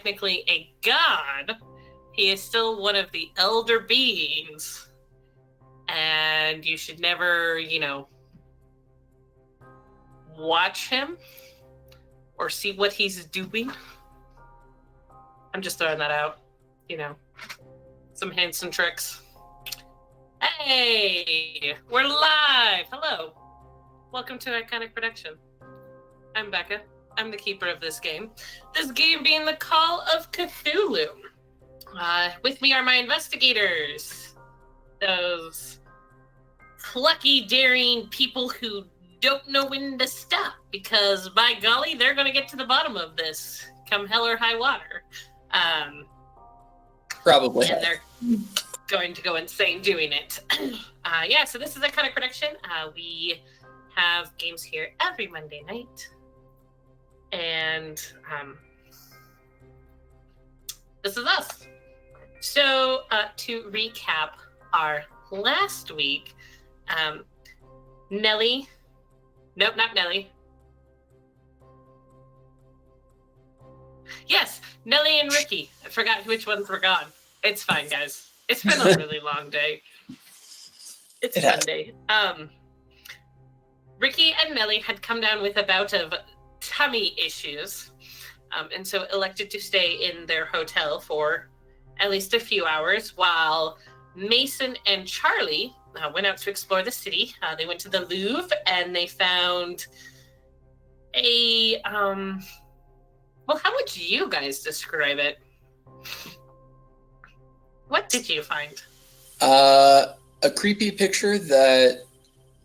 technically a god, he is still one of the elder beings. And you should never, watch him or see what he's doing. I'm just throwing that out, some hints and tricks. Hey, we're live. Hello. Welcome to Iconic Production. I'm Becca. I'm the keeper of this game. This game being the Call of Cthulhu. With me are my investigators. Those plucky, daring people who don't know when to stop, because by golly, they're going to get to the bottom of this, come hell or high water. Probably. And they're going to go insane doing it. So this is Iconic Production. We have games here every Monday night. And this is us. So to recap our last week, Nellie. Nope, not Nellie. Yes, Nellie and Ricky. I forgot which ones were gone. It's fine, guys. It's been a really long day. It's Sunday. Ricky and Nellie had come down with a bout of tummy issues, and so elected to stay in their hotel for at least a few hours while Mason and Charlie went out to explore the city. They went to the Louvre and they found a, how would you guys describe it? What did you find? A creepy picture that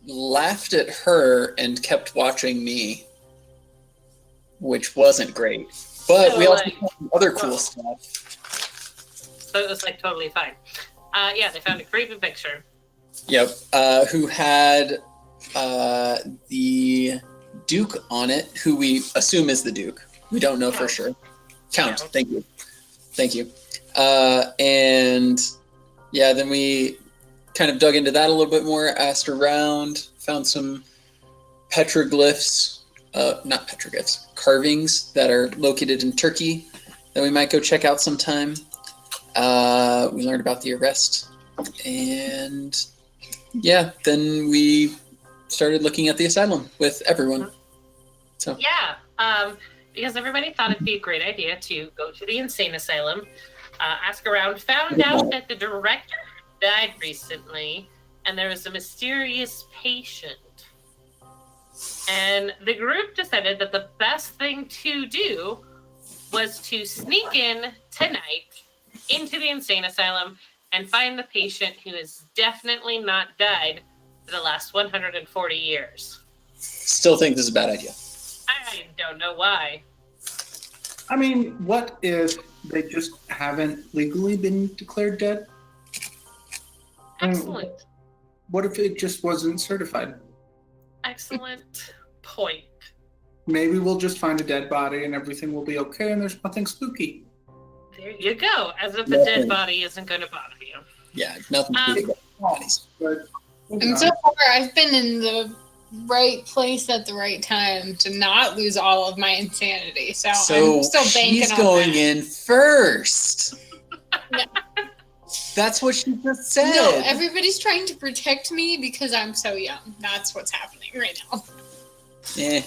laughed at her and kept watching me, which wasn't great. But So, we also found other cool stuff. So it was totally fine. They found a creepy picture. Yep. Who had the Duke on it, who we assume is the Duke. We don't know for sure. Count. Thank you. And then we kind of dug into that a little bit more, asked around, found some petroglyphs, not petroglyphs, carvings that are located in Turkey that we might go check out sometime. We learned about the arrest, and then we started looking at the asylum with everyone. So because everybody thought it'd be a great idea to go to the insane asylum, ask around, found out that the director died recently, and there was a mysterious patient. And the group decided that the best thing to do was to sneak in tonight into the insane asylum and find the patient who has definitely not died for the last 140 years. Still think this is a bad idea. I don't know why. I mean, what if they just haven't legally been declared dead? Excellent. What if it just wasn't certified? Excellent point. Maybe we'll just find a dead body and everything will be okay and there's nothing spooky. There you go. As if a dead body isn't going to bother you. Yeah, nothing spooky about bodies. And so far, I've been in the right place at the right time to not lose all of my insanity. So I'm still banking on that. She's going in first. No. That's what she just said. No, everybody's trying to protect me because I'm so young. That's what's happening right now. Yeah.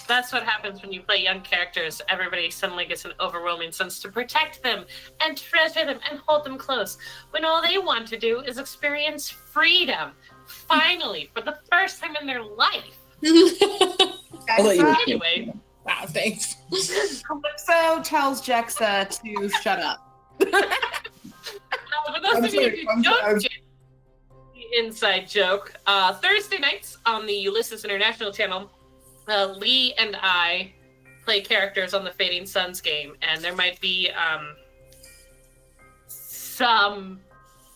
That's what happens when you play young characters. Everybody suddenly gets an overwhelming sense to protect them and treasure them and hold them close, when all they want to do is experience freedom. Finally, for the first time in their life. Anyway. Wow, thanks. Calypso tells Jexa to shut up. For those of you who don't get the inside joke, Thursday nights on the Ulysses International channel, Lee and I play characters on the Fading Suns game, and there might be some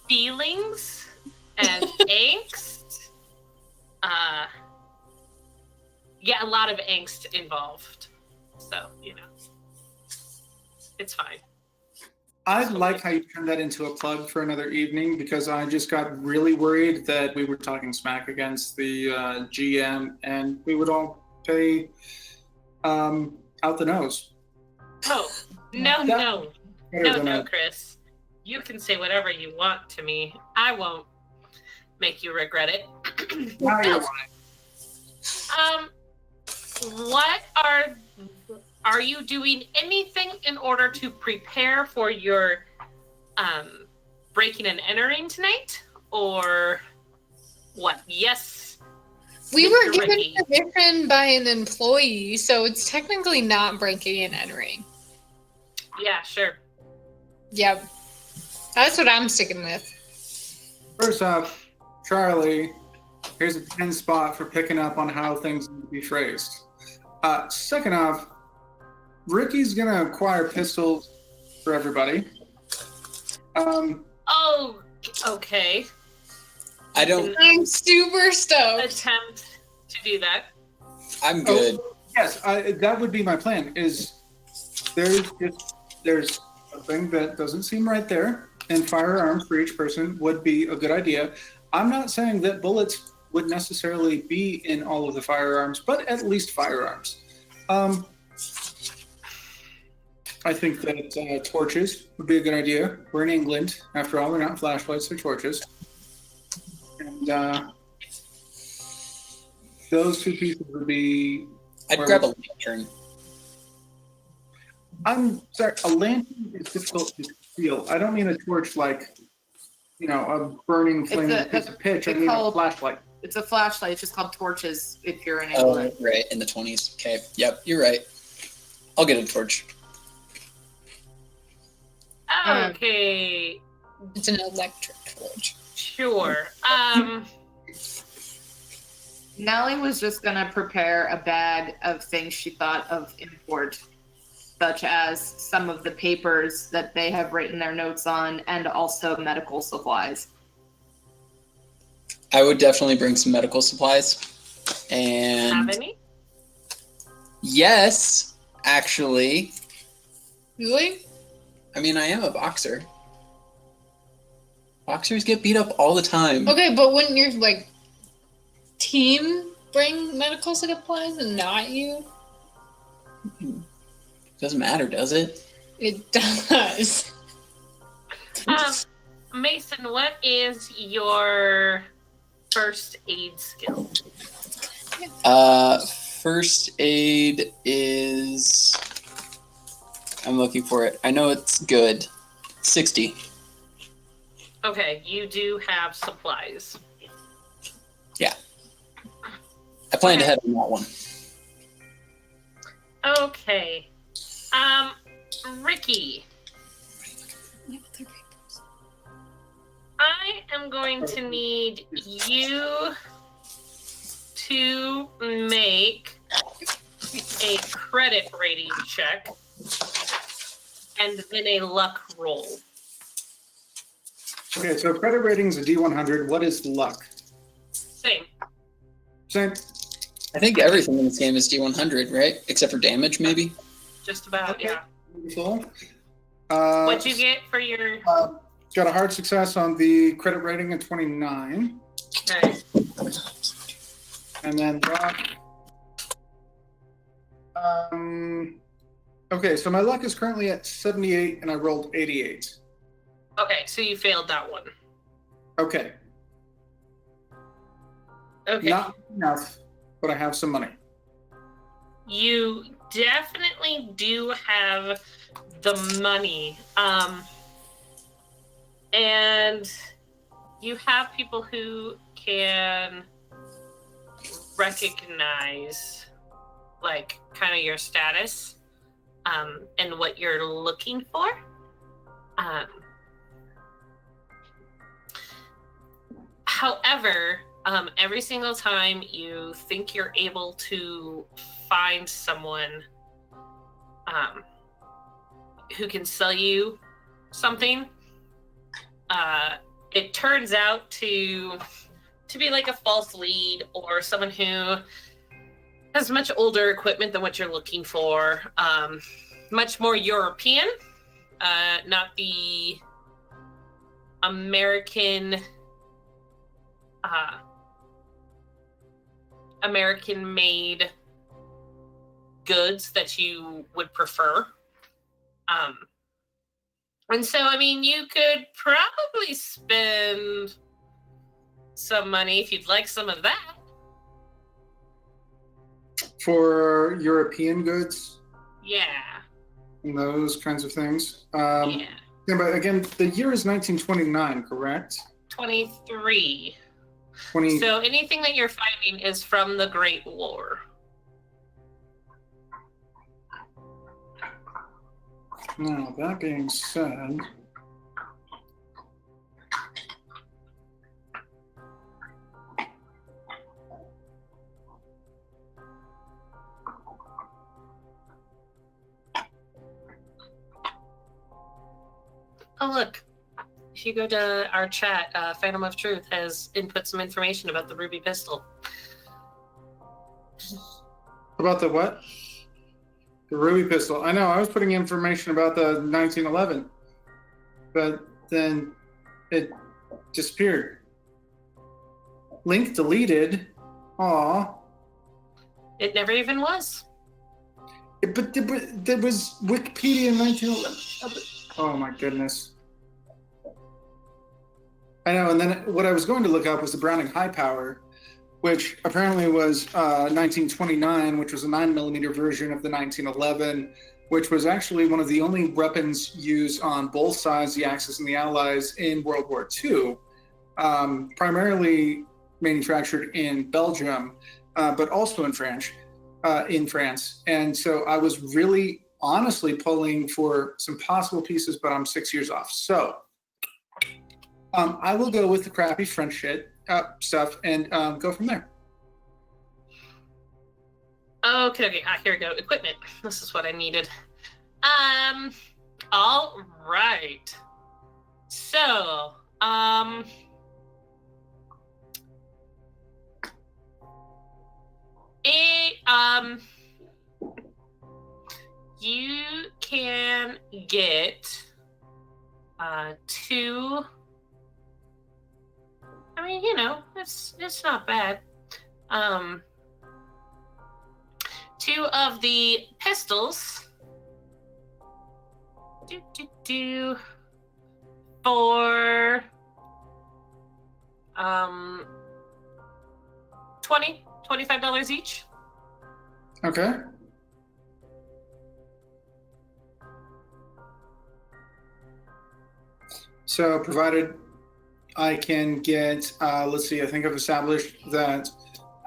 feelings and angst. A lot of angst involved. So, it's fine. I like how you turned that into a plug for another evening, because I just got really worried that we were talking smack against the GM and we would all pay out the nose. Oh, No, Chris. You can say whatever you want to me. I won't make you regret it. Now you're lying. What are you doing anything in order to prepare for your breaking and entering tonight? Or what? Yes. We were Mr. given Ricky. permission by an employee, so it's technically not breaking and entering. Yeah, sure. Yep. That's what I'm sticking with. First off, Charlie, here's a 10 spot for picking up on how things need to be phrased. Second off, Ricky's gonna acquire pistols for everybody. Oh, okay. I'm super stoked. Attempt to do that. I'm good. Yes, that would be my plan. Is there's something that doesn't seem right there, and firearms for each person would be a good idea. I'm not saying that bullets would necessarily be in all of the firearms, but at least firearms. I think that torches would be a good idea. We're in England, after all. They're not flashlights; they're torches. And those two pieces would be. I'd grab a lantern. I'm sorry, a lantern is difficult to steal. I don't mean a torch like, a burning flame with a piece of pitch. I mean a flashlight. It's a flashlight. It's just called torches if you're in Oh, England. right, in the 20s. Okay, yep, you're right. I'll get a torch. Okay, It's an electric torch. sure. Nellie was just gonna prepare a bag of things she thought of import, such as some of the papers that they have written their notes on, and also medical supplies. I would definitely bring some medical supplies. Have And any? yes, actually, Really? I mean, I am a boxer. Boxers get beat up all the time. Okay, but wouldn't your team bring medical supplies and not you? Doesn't matter, does it? It does. Mason, what is your first aid skill? First aid is. I'm looking for it. I know it's good. 60. Okay, you do have supplies. I planned ahead on that one. Okay. Ricky, I am going to need you to make a credit rating check and then a luck roll. Okay, so credit rating is a D100. What is luck? Same. Same. I think everything in this game is D100, right? Except for damage, maybe? Just about, Okay. yeah. Wonderful. What'd you get for your... Got a hard success on the credit rating at 29. Okay. And then luck. Okay, so my luck is currently at 78 and I rolled 88. Okay, so you failed that one. Okay. Okay. Not enough, but I have some money. You definitely do have the money. And you have people who can recognize kind of your status and what you're looking for. However, every single time you think you're able to find someone who can sell you something, it turns out to be like a false lead or someone who has much older equipment than what you're looking for, much more European, not the American-made goods that you would prefer. And so, I mean, you could probably spend some money if you'd like some of that. For European goods Yeah. and those kinds of things. Yeah. Yeah, but again, the year is 1929, correct? 23. 20. So anything that you're finding is from the Great War. Now, that being said, Oh, look. If you go to our chat, Phantom of Truth has input some information about the ruby pistol. about the what? The ruby pistol. I know, I was putting information about the 1911, but then it disappeared. Link deleted. Aw. It never even was. But there was Wikipedia in 1911. Oh my goodness. I know, and then what I was going to look up was the Browning High Power, which apparently was 1929, which was a 9mm version of the 1911, which was actually one of the only weapons used on both sides, the Axis and the Allies, in World War II, primarily manufactured in Belgium, but also in France. And so I was really honestly pulling for some possible pieces, but I'm 6 years off. So I will go with the crappy French stuff and go from there. Okay. Here we go. Equipment. This is what I needed. All right. So, you can get 2. I mean, you know, it's not bad. 2 of the pistols. For $25 each. Okay. So provided I can get, let's see, I think I've established that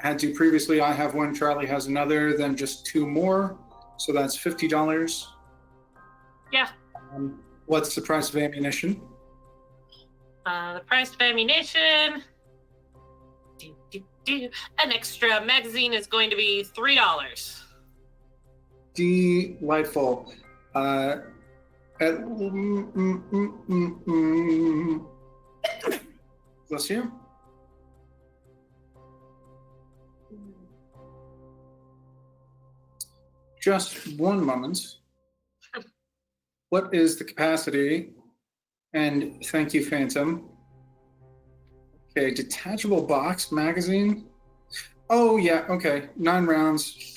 I had to previously, I have one, Charlie has another, then just 2 more. So that's $50. Yeah. What's the price of ammunition? The price of ammunition. An extra magazine is going to be $3. Delightful. Bless you. Just one moment. What is the capacity? And thank you, Phantom. Okay, detachable box magazine. Oh yeah, okay. 9 rounds,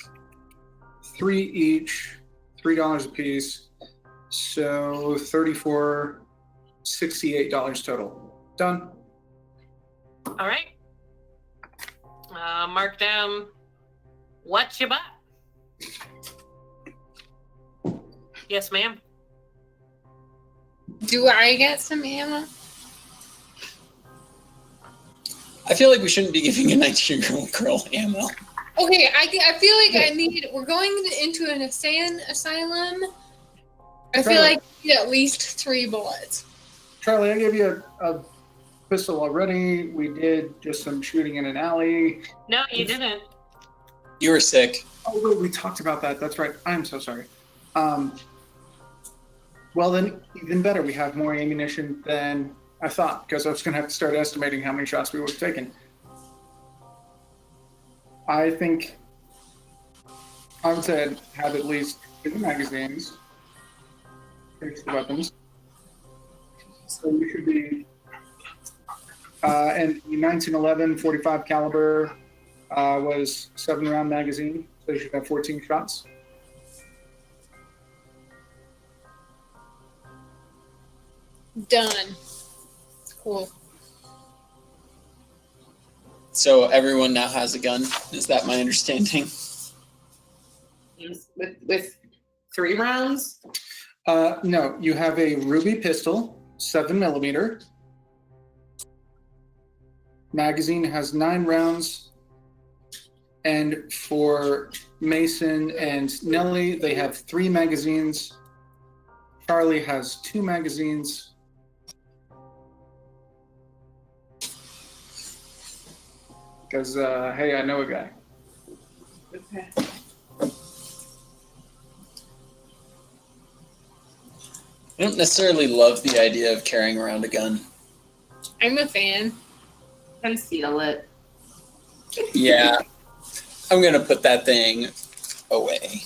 3 each, $3 a piece. So $34, $68 total. Done. All right. Mark down what you bought. Yes, ma'am. Do I get some ammo? I feel like we shouldn't be giving a 19-year-old girl ammo. Okay, I feel like we're going into an asylum. I feel like I need at least 3 bullets. Charlie, I gave you a pistol already. We did just some shooting in an alley. No, you didn't. You were sick. Oh, wait, we talked about that. That's right. I'm so sorry. Well, then, even better. We have more ammunition than I thought, because I was going to have to start estimating how many shots we would have taken. I think I would say I'd have at least 2 magazines. Fix the weapons. So we should be, and the 1911 45 caliber was 7-round magazine, so you should have 14 shots. Done. Cool. So everyone now has a gun. Is that my understanding? With 3 rounds? No, you have a ruby pistol, 7mm. Magazine has 9 rounds. And for Mason and Nellie, they have 3 magazines. Charlie has 2 magazines. Because, hey, I know a guy. Okay. I don't necessarily love the idea of carrying around a gun. I'm a fan. Conceal it. Yeah. I'm going to put that thing away.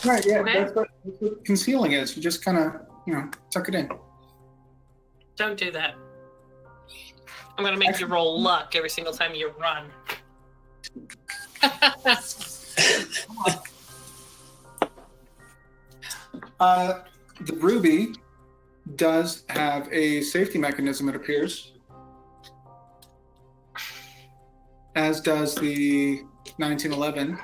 Right, yeah, Okay. that's what concealing is. You just kind of, tuck it in. Don't do that. I'm gonna make you roll luck every single time you run. The ruby does have a safety mechanism, it appears. As does the 1911.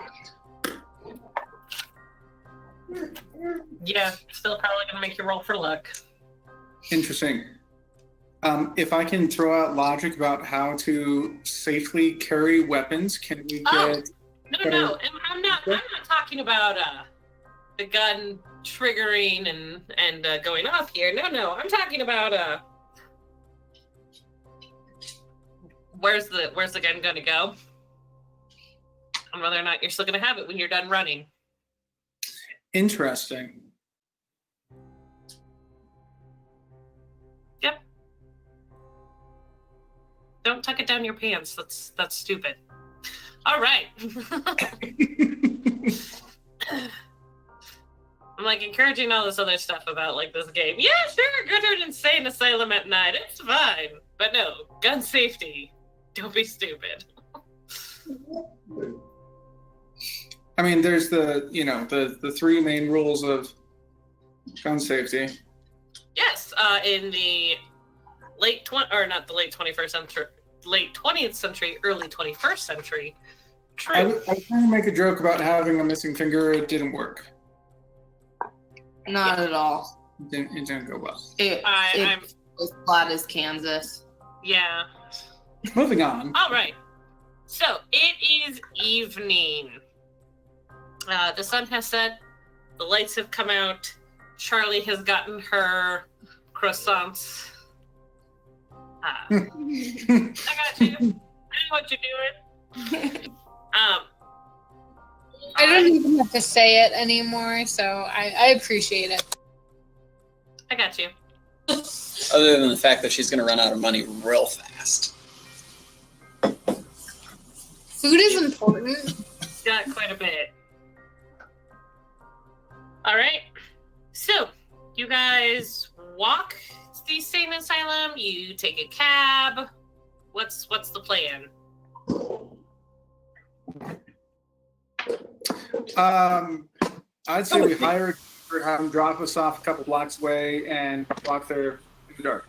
Yeah, still probably gonna make you roll for luck. Interesting. If I can throw out logic about how to safely carry weapons, can we get? No. I'm not talking about the gun triggering and going off here. No. I'm talking about where's the gun gonna go? And whether or not you're still gonna have it when you're done running. Interesting. Yep. Don't tuck it down your pants. That's stupid. All right. I'm like encouraging all this other stuff about like this game. Yeah, sure, go to an insane asylum at night. It's fine. But no, gun safety. Don't be stupid. I mean, there's the 3 main rules of gun safety. Yes, in the late 20th century, early 21st century. True. I was trying to make a joke about having a missing finger. It didn't work. Not at all. It didn't go well. I'm as flat as Kansas. yeah. Moving on. All right. So it is evening. The sun has set. The lights have come out. Charlie has gotten her croissants. I got you. I know what you're doing. I don't even have to say it anymore, so I appreciate it. I got you. Other than the fact that she's going to run out of money real fast. Food is important. Got quite a bit. All right. So, you guys walk to the insane asylum. You take a cab. What's the plan? I'd say we hire or have them drop us off a couple blocks away and walk there in the dark.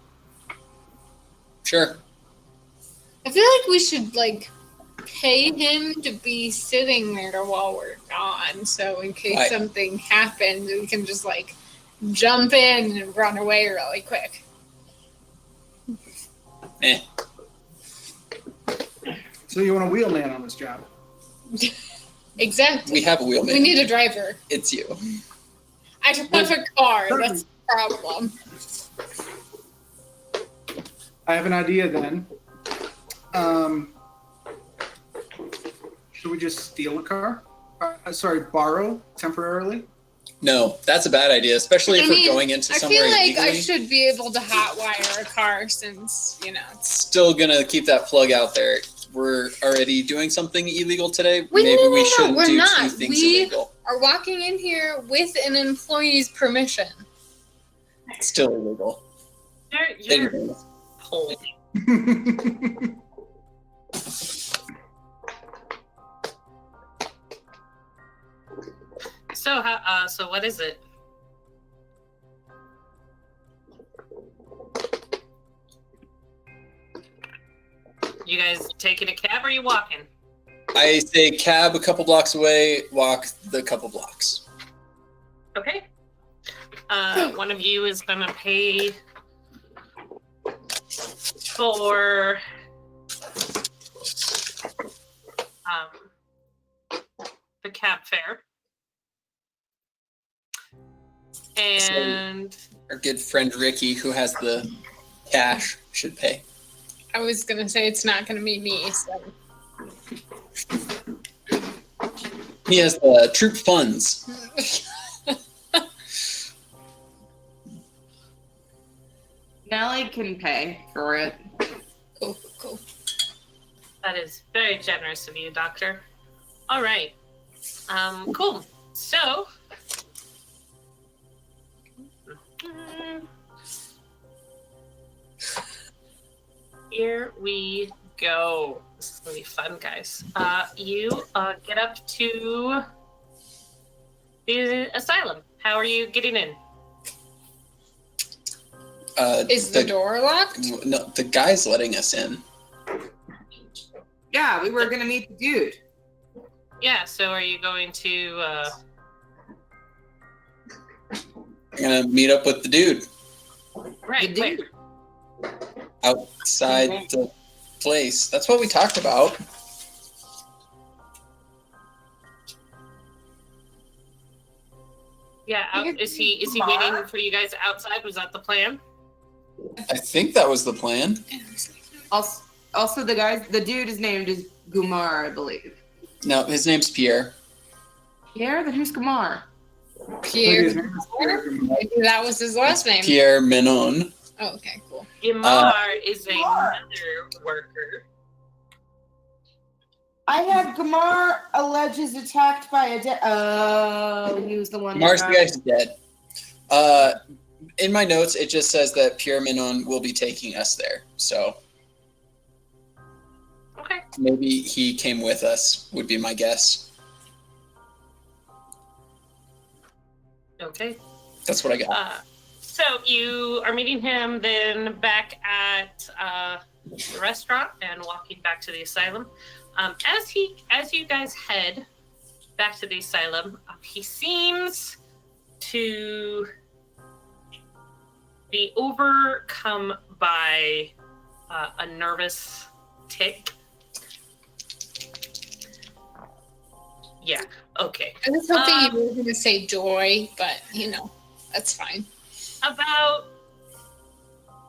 Sure. I feel like we should pay him to be sitting there while we're gone, so in case something happens, we can just jump in and run away really quick. So you want a wheelman on this job? Exactly. We have a wheelman. We need a driver. It's you. I don't have a car. That's the problem. I have an idea then. Should we just steal a car? Borrow temporarily? No, that's a bad idea, especially if we're going into somewhere I feel like illegally. I should be able to hotwire a car since, Still gonna keep that plug out there. We're already doing something illegal today. Wait, Maybe no, we shouldn't we're do not. 2 things We illegal. are walking in here with an employee's permission. It's still illegal. You're Pole. So what is it? You guys taking a cab or are you walking? I say cab a couple blocks away, walk the couple blocks. Okay. One of you is going to pay for the cab fare. And Our good friend Ricky, who has the cash, should pay. I was gonna say it's not gonna be me. So. He has the troop funds. Nellie can pay for it. Cool. that is very generous of you, Doctor. All right. Cool. So, here we go. This is gonna be fun, guys. You get up to the asylum. How are you getting in? Is the door locked? No, the guy's letting us in. Yeah, we were gonna meet the dude. Yeah. So, are you going to? I'm gonna meet up with the dude Right. The Wait. dude. outside the place. That's what we talked about. Yeah. Is he waiting for you guys outside? Was that the plan? I think that was the plan. Also, the dude is named is Gumar, I believe. No, his name's Pierre. Pierre? Then who's Gumar? Pierre. Maybe that was his last name. Pierre Menon. Oh, okay, cool. Yamar is another worker. I have Gumar alleges attacked by a oh, he was the one. Mars the guy's dead. In my notes, it just says that Pierre Menon will be taking us there. So Okay. maybe he came with us, would be my guess. Okay. That's what I got. So you are meeting him then back at the restaurant and walking back to the asylum. As you guys head back to the asylum, he seems to be overcome by a nervous tick. Yeah. Okay. I was hoping you were going to say joy, but that's fine. About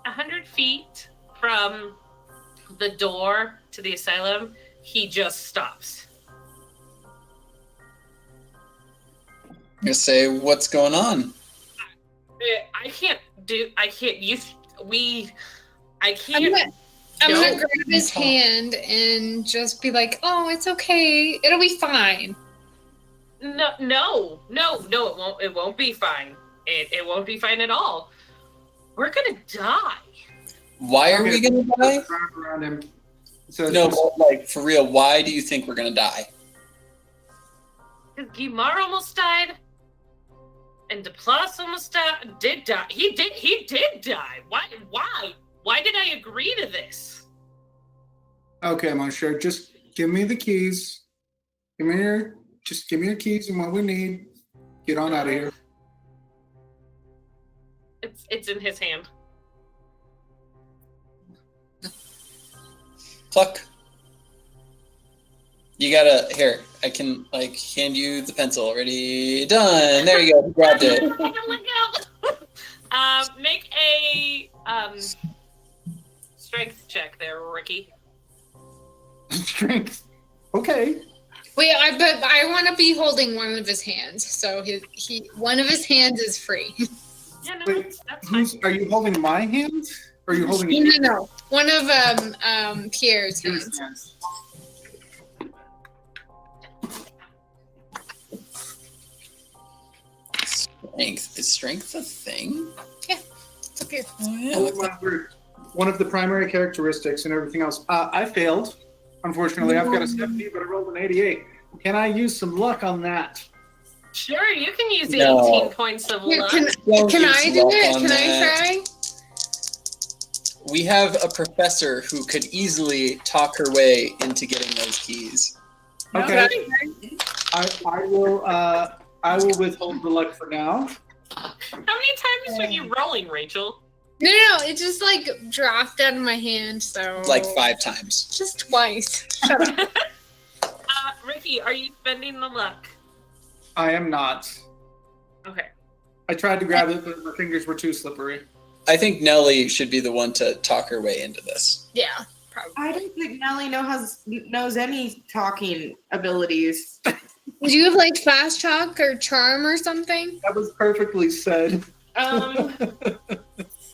100 feet from the door to the asylum, he just stops. I'm gonna say, what's going on? I can't. I'm gonna grab his hand and just be like, "Oh, it's okay. It'll be fine." No, it won't be fine. It won't be fine at all. We're gonna die. Why are we gonna die? Around him. So No, but, like, for real, why do you think we're gonna die? Because Guimar almost died, and Duplass almost did die. He did die. Why did I agree to this? Okay, Monsieur, just give me the keys. Give me your keys and what we need. Get on out of here. It's in his hand. Pluck. You gotta, here, I can, hand you the pencil. Ready, done. There you go, grabbed it. Make a strength check there, Ricky. Strength. Okay. Wait, but I want to be holding one of his hands, so one of his hands is free. Yeah, no, Wait, that's fine. are you holding my hand? Or are you holding No. One of Pierre's hands. Strength. Is strength a thing? Yeah, it's up here. Oh, yeah. One of the primary characteristics and everything else. I failed. Unfortunately, I've got a 70, but I rolled an 88. Can I use some luck on that? Sure, you can use No. 18 points of Here, luck. can Don't I use do luck it? on Can that. I try? we have a professor who could easily talk her way into getting those keys. Okay. I will withhold the luck for now. How many times are you rolling, Rachel? No, it just like dropped out of my hand, so Like 5 times. just twice. Ricky, are you spending the luck? I am not. Okay. I tried to grab it, but my fingers were too slippery. I think Nellie should be the one to talk her way into this. Yeah, probably. I don't think Nellie knows any talking abilities. Do you have like fast talk or charm or something? That was perfectly said.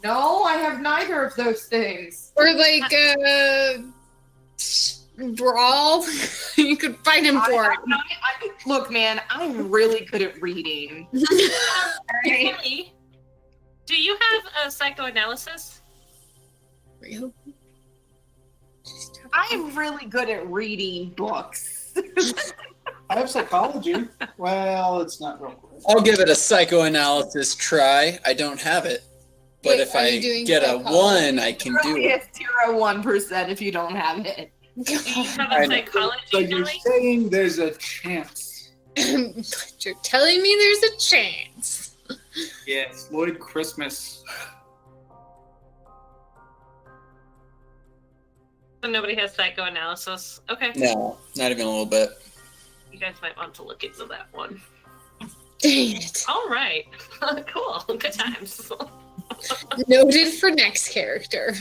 No, I have neither of those things. Or like brawl? You could fight him for it. Look, man, I'm really good at reading. Kelly, do you have a psychoanalysis? I'm really good at reading books. I have psychology. Well, it's not real quick. I'll give it a psychoanalysis try. I don't have it. But Wait, if are I you doing get a psychology? 1, I can do it. It's 0.1% if you don't have it. Do you have I a know. psychology, So you're Kelly? saying there's a chance. You're telling me there's a chance. Yes, Lloyd Christmas. So nobody has psychoanalysis. Okay. No, not even a little bit. You guys might want to look into that one. Dang it. All right. Cool. Good times. Noted for next character.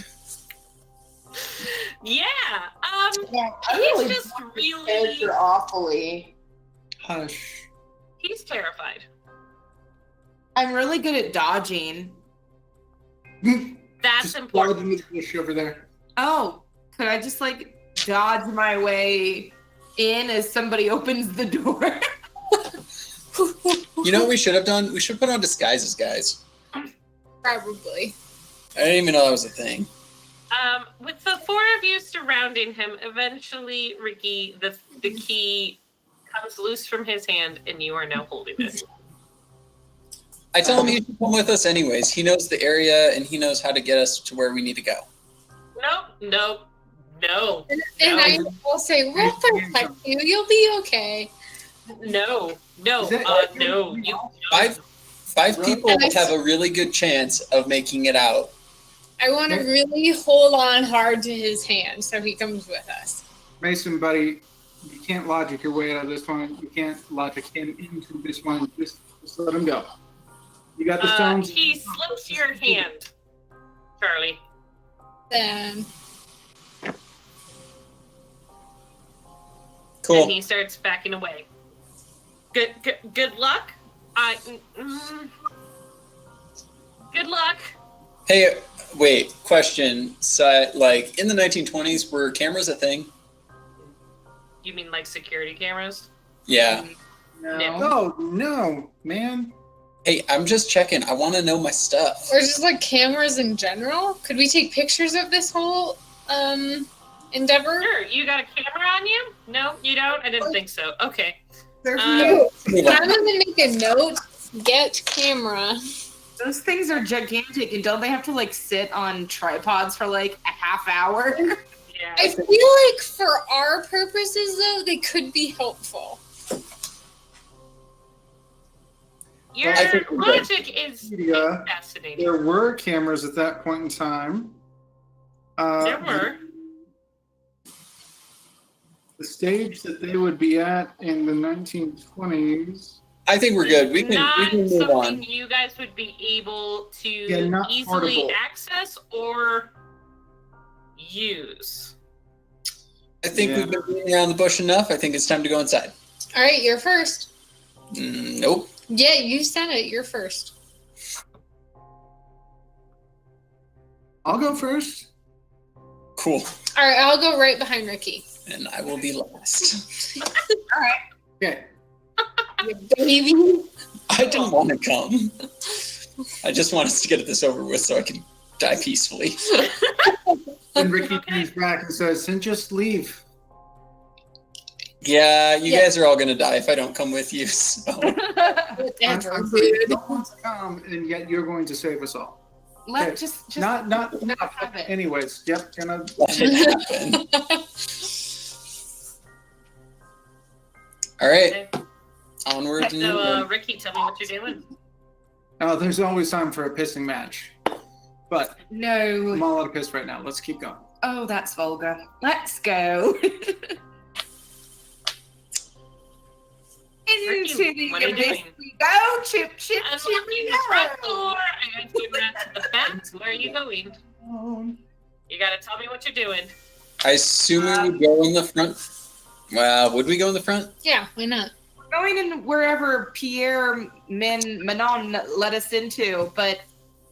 Yeah. I He's really just want this really. character awfully. Hush. He's terrified. I'm really good at dodging. That's Just important. follow the bush over there. Oh, could I just like dodge my way in as somebody opens the door? You know what we should have done? We should put on disguises, guys. Probably. I didn't even know that was a thing. With the 4 of you surrounding him, eventually, Ricky, the key comes loose from his hand, and you are now holding it. I tell him he should come with us anyways. He knows the area, and he knows how to get us to where we need to go. Nope. And No. I will say, we'll protect you. You'll be okay. No. Is that- No. You. Five Really? people have a really good chance of making it out. I want to really hold on hard to his hand so he comes with us. Mason, buddy, you can't logic your way out of this one. You can't logic him into this one. Just let him go. You got the stones? He slips your hand, Charlie. Then Cool. And he starts backing away. Good luck. Good luck. Hey, wait, question. So, like, in the 1920s, were cameras a thing? You mean like security cameras? Yeah. No. Oh, no, man. Hey, I'm just checking. I want to know my stuff. or just like cameras in general. Could we take pictures of this whole endeavor? Sure. You got a camera on you? No, you don't? I didn't think so. Okay. There's No. Move I'm on. gonna make a note. Get camera. Those things are gigantic, and don't they have to like sit on tripods for like a half hour? Yeah. I feel like for our purposes though, they could be helpful. Your I think- logic is Yeah. fascinating. There were cameras at that point in time. There were. The stage that they would be at in the 1920s. I think we're good. We Not can move something on. you guys would be able to Yeah, not easily portable. access or use. I think Yeah. we've been beating around the bush enough. I think it's time to go inside. All right, you're first. Nope. Yeah, you said it. You're first. I'll go first. Cool. All right, I'll go right behind Ricky. And I will be last. Okay. Baby. I didn't want to come. I just want us to get this over with so I can die peacefully. And Ricky Okay. comes back and says, "Then just leave." Yeah, you Yeah. guys are all going to die if I don't come with you. So. I'm Whatever, afraid you dude. don't want to come, and yet you're going to save us all. Okay. Just Not have it. anyways. Yep, gonna Let it happen. All right. Okay. Onward and So, onward. Ricky, tell me what you're doing. there's always time for a pissing match. But I'm No. all out of piss right now. Let's keep going. Oh, that's vulgar. Let's go. Into the what are you abyss doing? we go. Chip, I'm looking the front door. I got to that to the back. Where are you going? You got to tell me what you're doing. I assume we would go in the front. Would we go in the front? Yeah, why not? Going in wherever Pierre Manon led us into, but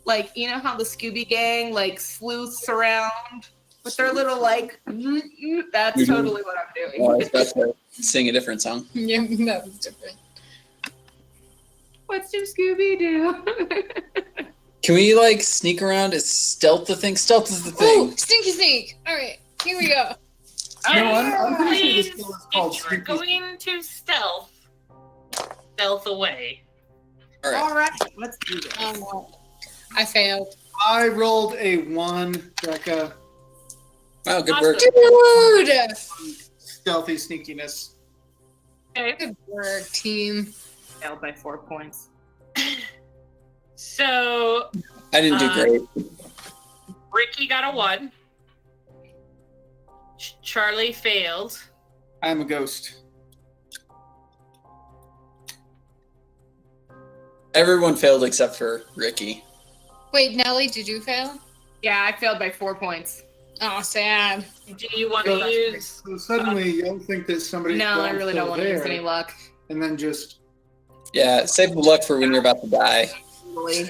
like, you know how the Scooby Gang like sleuths around with their little like, that's totally what I'm doing. Oh, I was about to sing a different song. Yeah, that was different. What's do Scooby do? Can we like sneak around? Is stealth the thing? Stealth is the Oh, thing. sneaky sneak. All right, here we go. No, I'm pretty sure Please, this skill is called if you're sneaky. going to stealth away. All right. All right, let's do this. Oh, no. I failed. I rolled a 1, Becca. Wow, good work. Dude! Stealthy sneakiness. Okay. Good work, team. Failed by 4 points. So, I didn't do great. Ricky got a 1. Charlie failed. I'm a ghost. Everyone failed except for Ricky. Wait, Nelly, did you fail? Yeah, I failed by 4 points. Oh, sad. Do you want to use... So suddenly you'll think that somebody's No, I gone really still don't want to use there, any luck. and then just Yeah, save the luck for when you're about to die. Really.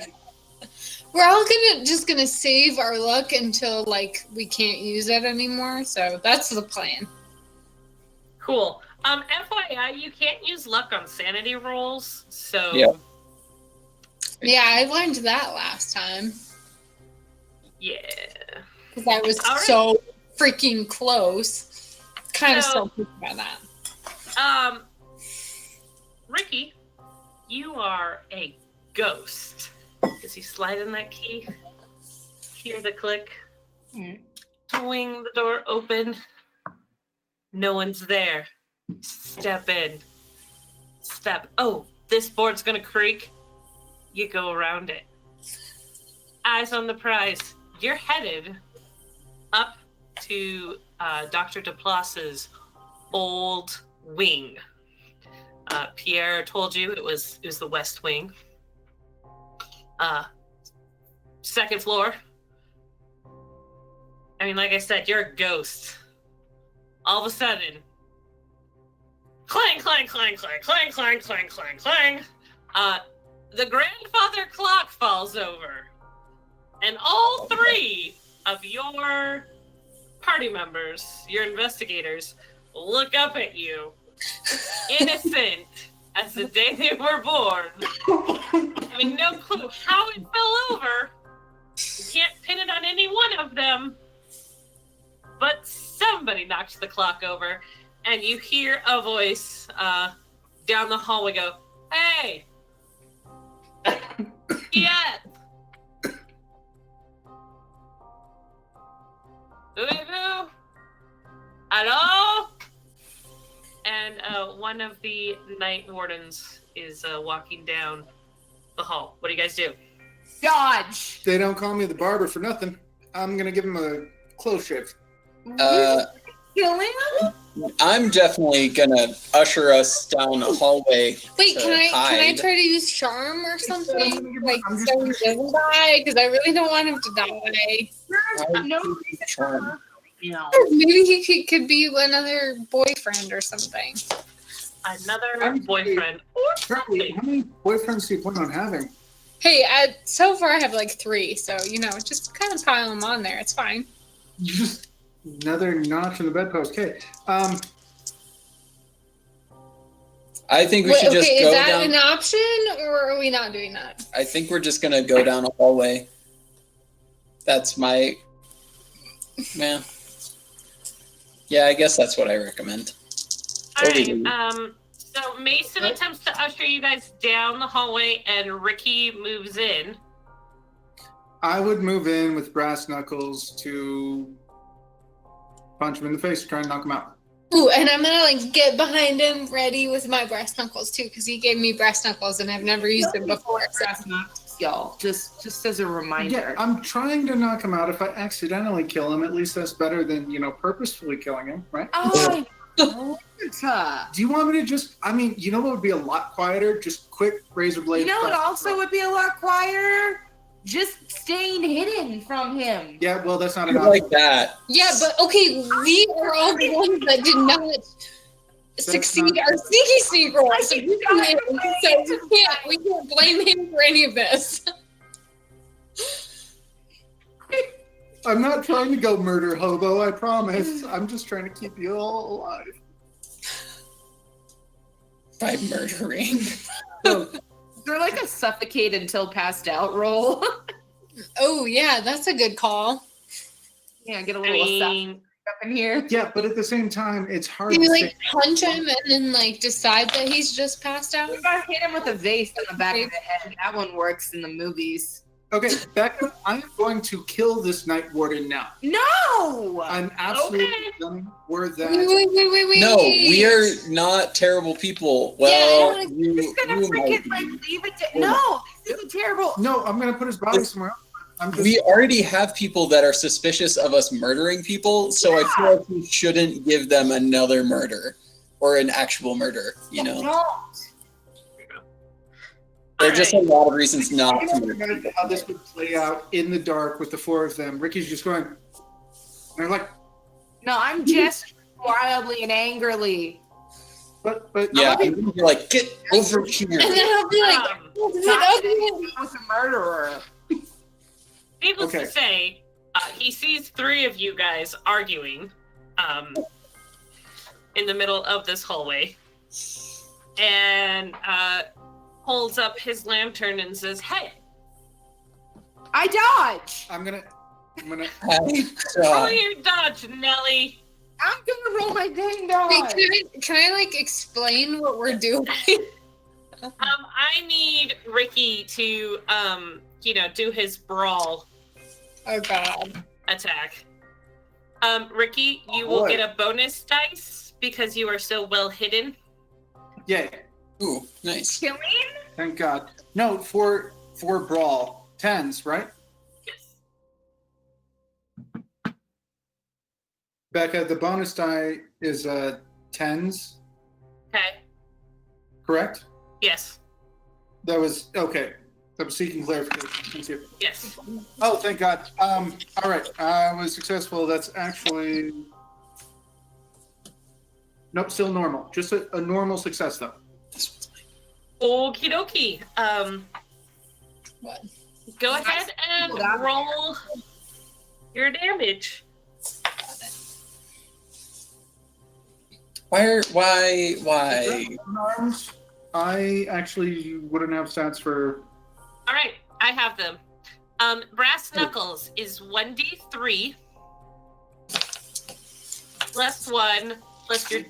We're all just gonna save our luck until like we can't use it anymore. So that's the plan. Cool. FYI, you can't use luck on sanity rolls, so... Yeah. Yeah, I learned that last time Yeah. because I was All right. so freaking close. Kind of So- so about that. Ricky, you are a ghost. Does he slide in that key? Hear the click? Swing the door open. No one's there. Step in. Oh, this board's gonna creak. You go around it. Eyes on the prize. You're headed up to Dr. Duplass's old wing. Pierre told you it was the West Wing. Second floor. I mean, like I said, you're a ghost. All of a sudden, clang, clang, clang, clang, clang, clang, clang, clang, clang. The grandfather clock falls over, and all 3 of your party members, your investigators, look up at you, innocent as the day they were born. Having no clue how it fell over. You can't pin it on any one of them. But somebody knocked the clock over, and you hear a voice down the hallway go, "Hey! Yes! Who? Hello?" And one of the night wardens is walking down the hall. What do you guys do? Dodge. they don't call me the barber for nothing. I'm gonna give him a close shave. Kill him? I'm definitely gonna usher us down a hallway. Wait, to can I hide. try to use charm or something? Like I'm just so gonna- he doesn't die because I really don't want him to die. There's no reason Charm. you know. Maybe he could be another boyfriend or something. Another I'm- boyfriend or Charlie, something. how many boyfriends do you plan on having? Hey, so far I have like 3, so just kind of pile them on there. It's fine. Just another notch in the bedpost. Okay. I think we Wait, should just okay, go is that down. an option or are we not doing that? I think we're just gonna go down a hallway. That's my. Man. Yeah, I guess that's what I recommend. All right. Totally. So Mason attempts to usher you guys down the hallway, and Ricky moves in. I would move in with brass knuckles to punch him in the face, try and knock him out. Ooh, and I'm gonna like get behind him, ready with my brass knuckles too, because he gave me brass knuckles and I've never used them before. So. Brass knuckles, y'all. Just as a reminder. Yeah, I'm trying to knock him out. If I accidentally kill him, at least that's better than purposefully killing him, right? Oh, Do you want me to just? I mean, you know what would be a lot quieter? Just quick razor blade. You know what also would be a lot quieter? Just staying hidden from him. Yeah, well, that's not I enough. like that. Yeah, but okay, we are all the ones that did not succeed our sneaky roll. So we can't blame him for any of this. I'm not trying to go murder hobo, I promise. I'm just trying to keep you all alive. By murdering. They're like a suffocate until passed out roll. Oh yeah, that's a good call. Yeah, get a I little mean, up in here. Yeah, but at the same time, it's hard Can you to like say. punch him and then like decide that he's just passed out? What about hit him with a vase on the back of the head? That one works in the movies. Okay, Becca, I'm going to kill this night warden now. No! I'm absolutely done. We're that. Wait. No, we are not terrible people. Well, Yeah, you, He's gonna you might freaking like be. leave it to. No, this is terrible. No, I'm going to put his body somewhere else. I'm just, We already have people that are suspicious of us murdering people, so I feel like we shouldn't give them another murder or an actual murder, you know? Don't. There are just a lot of reasons not I to don't murder. know how this would play out in the dark with the four of them. Ricky's just going, and they're like, No, I'm just wildly and angrily. but Yeah, I'm gonna be like, get over here. And then I'll be like, I was a murderer. Needless Okay. to say, he sees three of you guys arguing in the middle of this hallway, and holds up his lantern and says, "Hey, I dodge. I'm gonna, roll your dodge, Nelly." I'm gonna roll my dang Wait, dodge. can I like explain what we're doing? I need Ricky to, do his brawl Oh god. attack. Ricky, you will get a bonus dice because you are so well hidden. yeah, Ooh, nice. Killing? thank God. No, for brawl, 10s, right? Yes. Becca, the bonus die is 10s, Okay. correct? Yes. That was okay. I'm seeking clarification. Thank you. Yes. Oh, thank God. All right, I was successful. That's actually nope, still normal. Just a normal success though. Okie dokie. What? Go ahead and roll your damage. Why? Arms. I actually wouldn't have stats for. All right, I have them. Brass knuckles is 1d3 plus 1 plus your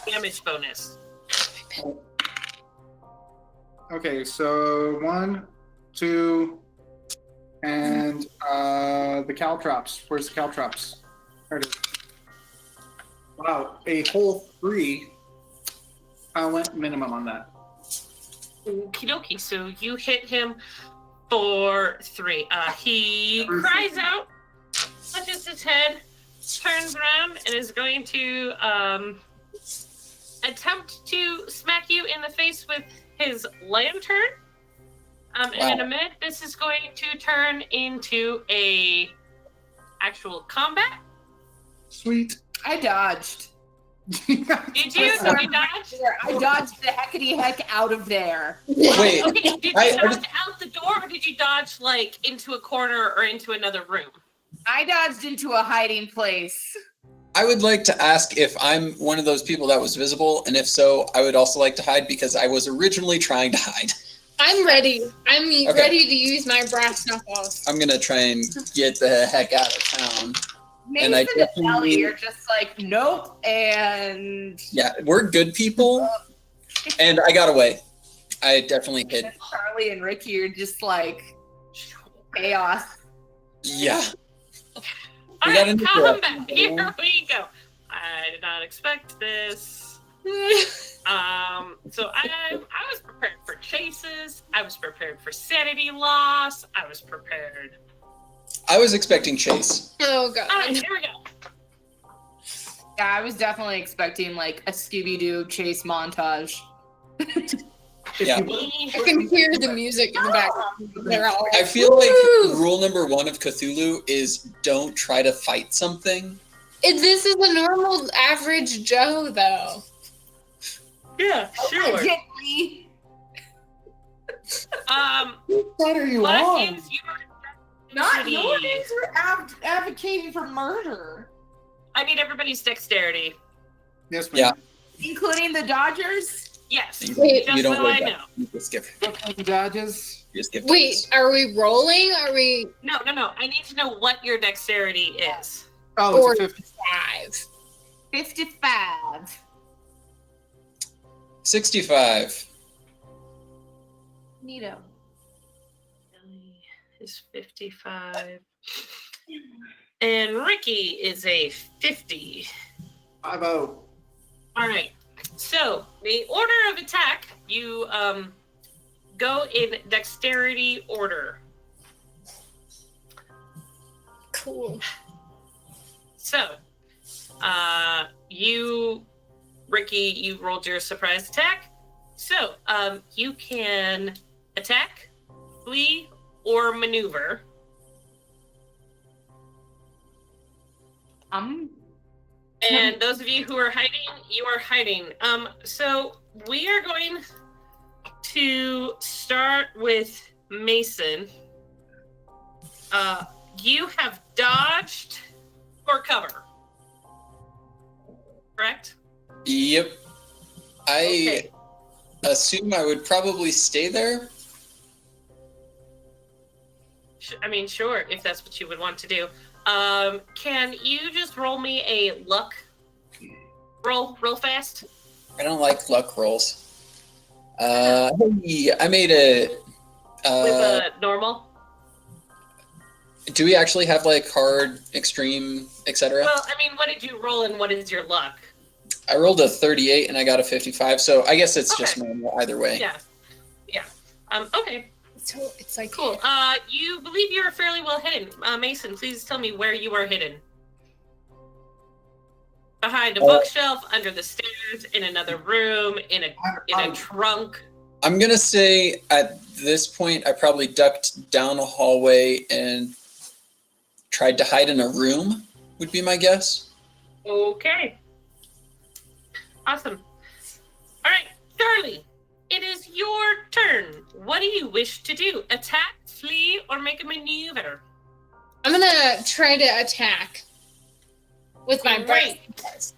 damage bonus. Okay, so 1, 2, and the caltrops. Where's the caltrops? There it is. Wow, a whole 3. I went minimum on that. Okie dokie. So you hit him for 3. He cries out, touches his head, turns around, and is going to attempt to smack you in the face with his lantern. And in a minute, this is going to turn into a actual combat. Sweet. I dodged. Did you? Did you dodge? I dodged the heck out of there. Wait, Okay, did you dodge out the door, or did you dodge, like, into a corner or into another room? I dodged into a hiding place. I would like to ask if I'm one of those people that was visible, and if so, I would also like to hide because I was originally trying to hide. I'm ready. I'm Okay. ready to use my brass knuckles. I'm gonna try and get the heck out of town. Mason I and definitely- Ellie are just like, nope, and Yeah, we're good people, and I got away. I definitely hid. Charlie and Ricky are just like, chaos. Yeah. All We got right, into combat. Here we go. I did not expect this. So I was prepared for chases. I was prepared for sanity loss. I was prepared. I was expecting Chase. Oh god. All right, here we go. Yeah, I was definitely expecting like a Scooby-Doo chase montage. Yeah. I can hear the music in the background. They're all I like, feel like "Woo!" rule number 1 of Cthulhu is don't try to fight something. This is a normal average Joe, though. Yeah, sure. Gently. What are you What on? is your Not dexterity? your names are advocating for murder, I need everybody's dexterity. Yes, Yeah. ma'am. including the Dodgers. Yes, Wait, just you don't so roll I that. know. You just give. Okay, judges. You just give. Wait, are we rolling? Are we No. I need to know what your dexterity is. Oh, Or- it's a 50. 5? 55. 65. Neato. Ellie is 55. And Ricky is a 50. 5-0. All right. So the order of attack, you go in dexterity order. Cool. So, Ricky, you rolled your surprise attack. So, you can attack, flee, or maneuver. And those of you who are hiding, you are hiding. So we are going to start with Mason. You have dodged for cover. Correct? Yep. I assume I would probably stay there. Sure, if that's what you would want to do. Can you just roll me a luck roll real fast? I don't like luck rolls. Hey, I made a. With a normal? Do we actually have like hard, extreme, etc.? Well, what did you roll and what is your luck? I rolled a 38 and I got a 55, so I guess it's just Okay. normal either way. Yeah. Okay. So it's like Cool. You believe you are fairly well hidden. Mason, please tell me where you are hidden. Behind a bookshelf, under the stairs, in another room, in a trunk. I'm gonna say at this point I probably ducked down a hallway and tried to hide in a room, would be my guess. Okay. Awesome. All right, Charlie, it is your turn. What do you wish to do? Attack, flee, or make a maneuver? I'm gonna try to attack with my brain. Great.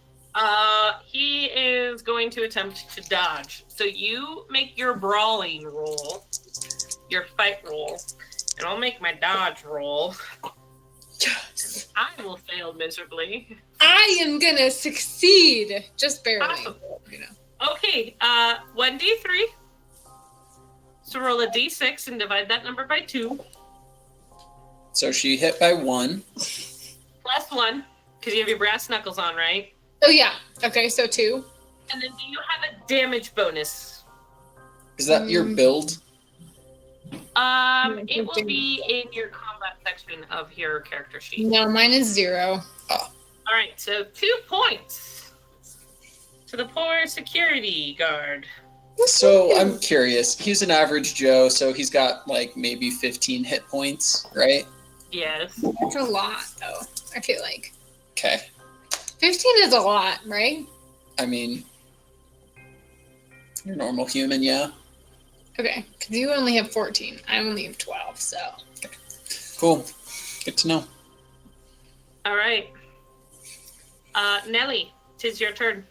He is going to attempt to dodge. So you make your brawling roll, your fight roll, and I'll make my dodge roll. Yes. I will fail miserably. I am gonna succeed, just barely. Awesome. You know. Okay, 1d3. So roll a d6 and divide that number by 2. So she hit by 1. Plus 1, because you have your brass knuckles on, right? Oh yeah. Okay, so 2. And then do you have a damage bonus? Is that your build? It will be in your combat section of your character sheet. No, mine is 0. All right, so 2 points to the poor security guard. So I'm curious. He's an average Joe, so he's got like maybe 15 hit points, right? Yes. That's a lot, though. I feel like Okay. 15 is a lot, right? I mean, you're a normal human, yeah. Okay, because you only have 14. I only have 12, so. Cool. Good to know. All right. Nelly, 'tis your turn.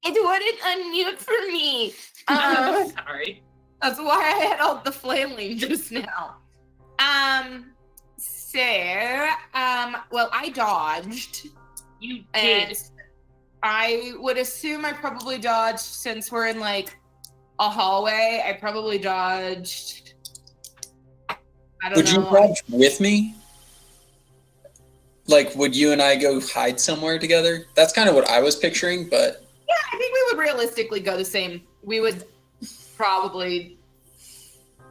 It wouldn't unmute for me. Sorry. That's why I had all the flailing just now. Well, I dodged. You And did. I would assume I probably dodged, since we're in like a hallway. I probably dodged. I don't Would know. you dodge with me? Like, would you and I go hide somewhere together? That's kind of what I was picturing, but Yeah, I think we would realistically go the same. We would probably.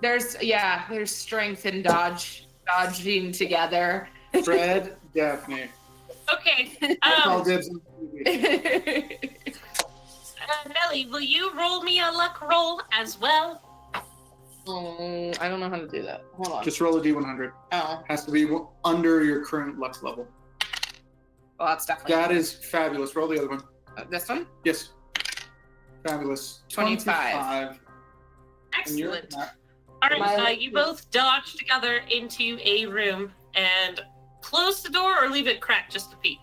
There's strength in dodging together. Fred, Daphne. Okay. All dibs on TV. Nelly, will you roll me a luck roll as well? I don't know how to do that. Hold on. Just roll a D100. Oh, Has to be under your current luck level. well, that's definitely That is fabulous. Roll the other one. this one. Yes. Fabulous. 25. And you're Excellent. at- All right, you both dodge together into a room and close the door or leave it cracked just to peek.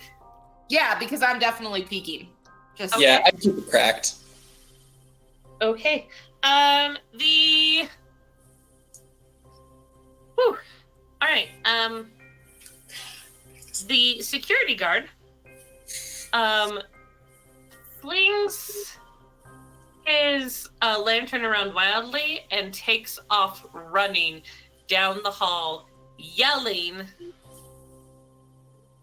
Yeah, because I'm definitely peeking. Just yeah, I keep it cracked. Okay. The. Whew. All right. The security guard. Flings his lantern around wildly and takes off running down the hall, yelling,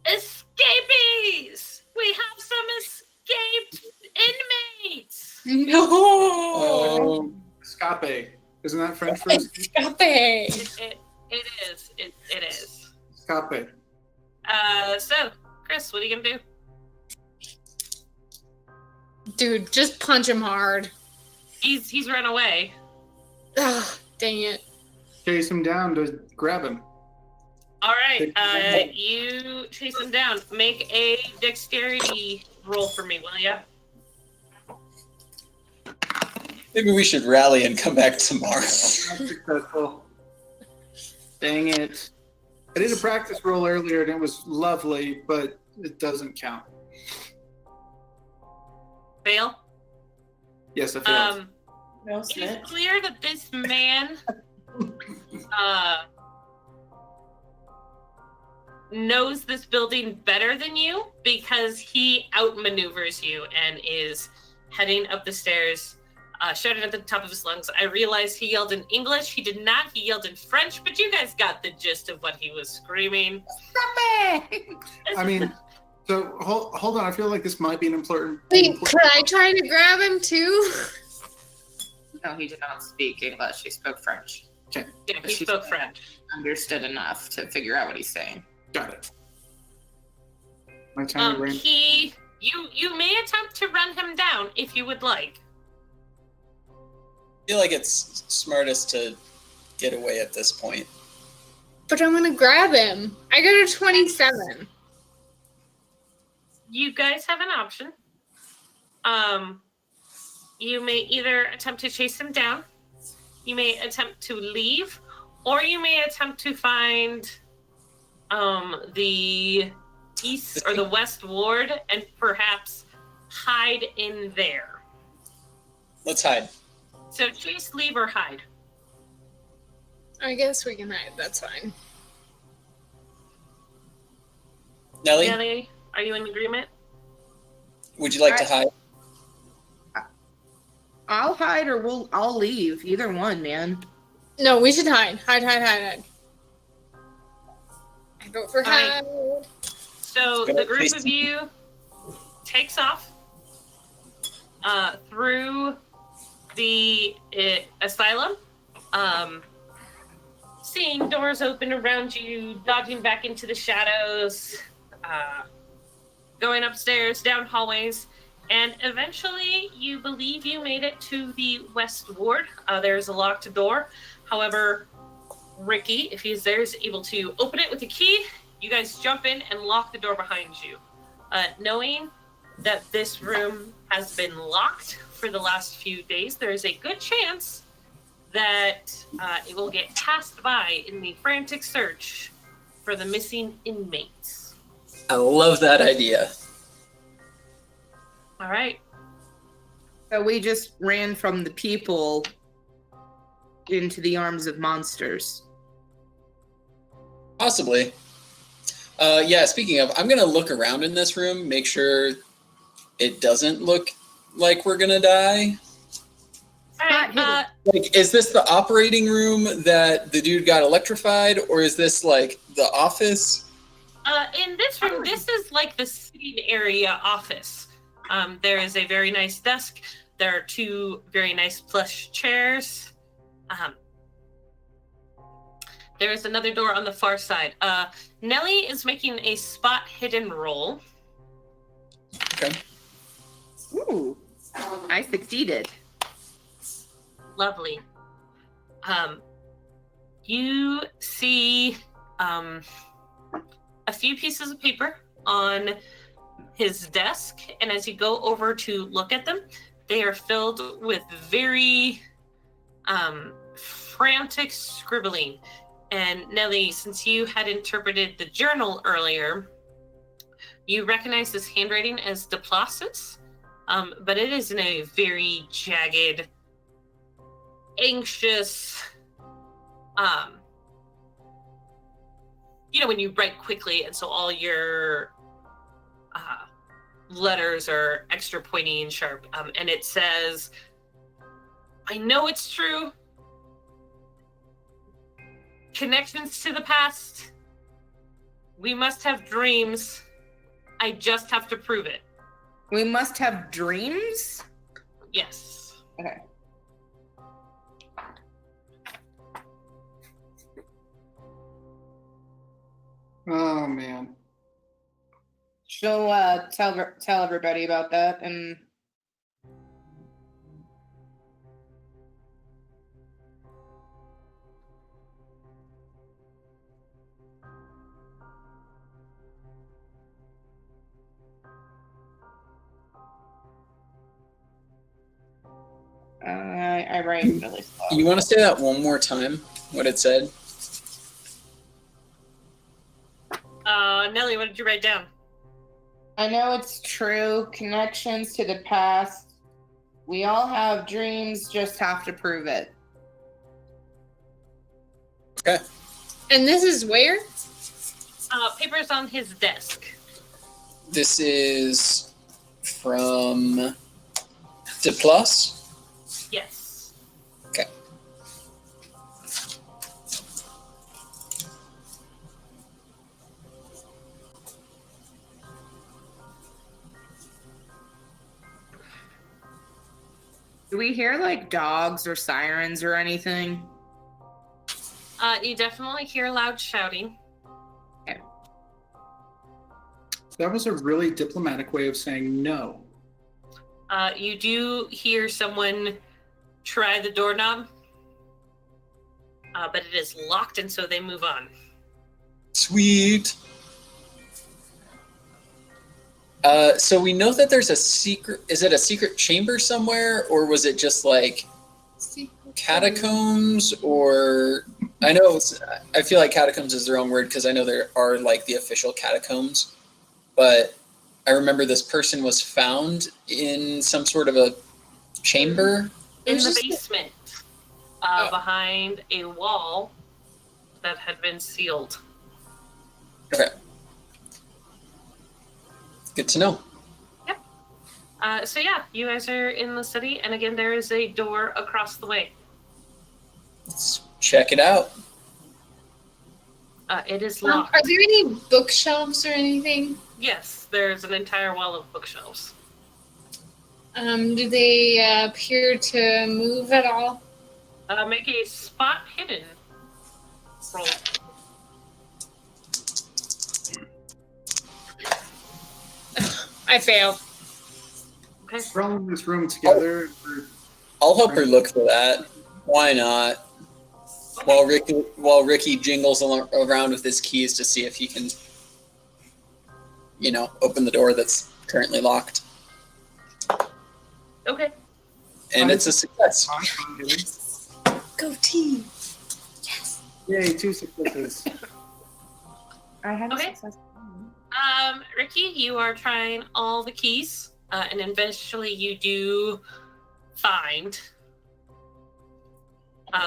"Escapees! We have some escaped inmates!" No. Escape. Isn't that French for escape? It is. It is. Escape. So, Chris, what are you gonna do? Dude, just punch him hard. He's run away. Ugh, dang it. Chase him down to grab him. All right, you chase him down. Make a dexterity roll for me, will ya? Maybe we should rally and come back tomorrow. Not successful. Dang it. I did a practice roll earlier and it was lovely, but it doesn't count. Fail. Yes, I failed. no It is clear that this man knows this building better than you because he outmaneuvers you and is heading up the stairs, shouting at the top of his lungs. I realized he yelled in English. He did not. He yelled in French, but you guys got the gist of what he was screaming. I mean, so hold on. I feel like this might be an important. Wait, could I try to grab him too? No, he did not speak English. He spoke French. Yeah, he spoke French. Understood enough to figure out what he's saying. Got it. My tiny brain. You may attempt to run him down if you would like. I feel like it's smartest to get away at this point. But I'm gonna grab him. I got a 27. You guys have an option. You may either attempt to chase him down, you may attempt to leave, or you may attempt to find the east or the west ward and perhaps hide in there. Let's hide. So chase, leave, or hide. I guess we can hide. That's fine. Nelly, Nelly, are you in agreement? would you like to hide? I'll hide or I'll leave. Either one, man. No, we should hide. Hide. I vote for Alright. hide. So the group of you takes off through the asylum, seeing doors open around you, dodging back into the shadows, going upstairs, down hallways, and eventually you believe you made it to the west ward. There's a locked door. However, Ricky, if he's there, is able to open it with a key. You guys jump in and lock the door behind you. Knowing that this room has been locked for the last few days, there is a good chance that it will get passed by in the frantic search for the missing inmates. I love that idea. All right. So we just ran from the people into the arms of monsters. Possibly. Yeah, speaking of, I'm going to look around in this room, make sure it doesn't look like we're gonna die. All right, Like, is this the operating room that the dude got electrified, or is this like the office? in this room, this is like the sitting area office. There is a very nice desk. There are 2 very nice plush chairs. There is another door on the far side. Nellie is making a spot hidden roll. Okay. Ooh, I succeeded. Lovely. You see a few pieces of paper on his desk, and as you go over to look at them, they are filled with very frantic scribbling. And Nellie, since you had interpreted the journal earlier, you recognize this handwriting as Duplass's, but it is in a very jagged, anxious, when you write quickly, and so all your letters are extra pointy and sharp, and it says, I know it's true. Connections to the past. We must have dreams. I just have to prove it. We must have dreams? Yes. Okay. Oh man. She'll tell everybody about that, and I write really slow. You want to say that one more time? What it said? Nellie, what did you write down? I know it's true. Connections to the past. We all have dreams, just have to prove it. Okay. And this is where? Papers on his desk. This is from Duplass. Yes. Okay. Do we hear like dogs or sirens or anything? You definitely hear loud shouting. That was a really diplomatic way of saying no. You do hear someone try the doorknob, but it is locked, and so they move on. Sweet. So we know that there's a secret. Is it a secret chamber somewhere, or was it just like catacombs? Or I know I feel like catacombs is the wrong word because I know there are like the official catacombs, but I remember this person was found in some sort of a chamber In the basement, behind a wall that had been sealed. Okay. Good to know. Yep. So yeah, you guys are in the city, and again, there is a door across the way. Let's check it out. It is locked. Are there any bookshelves or anything? Yes, there's an entire wall of bookshelves. Do they appear to move at all? Make a spot hidden roll. I fail. Okay. We're all in this room together. I'll help her look for that. Why not? While Ricky jingles around with his keys to see if he can, open the door that's currently locked. Okay. And it's a success. Go team. Yes. Yay, 2 successes. I had Okay. success. Ricky, you are trying all the keys, and eventually you do find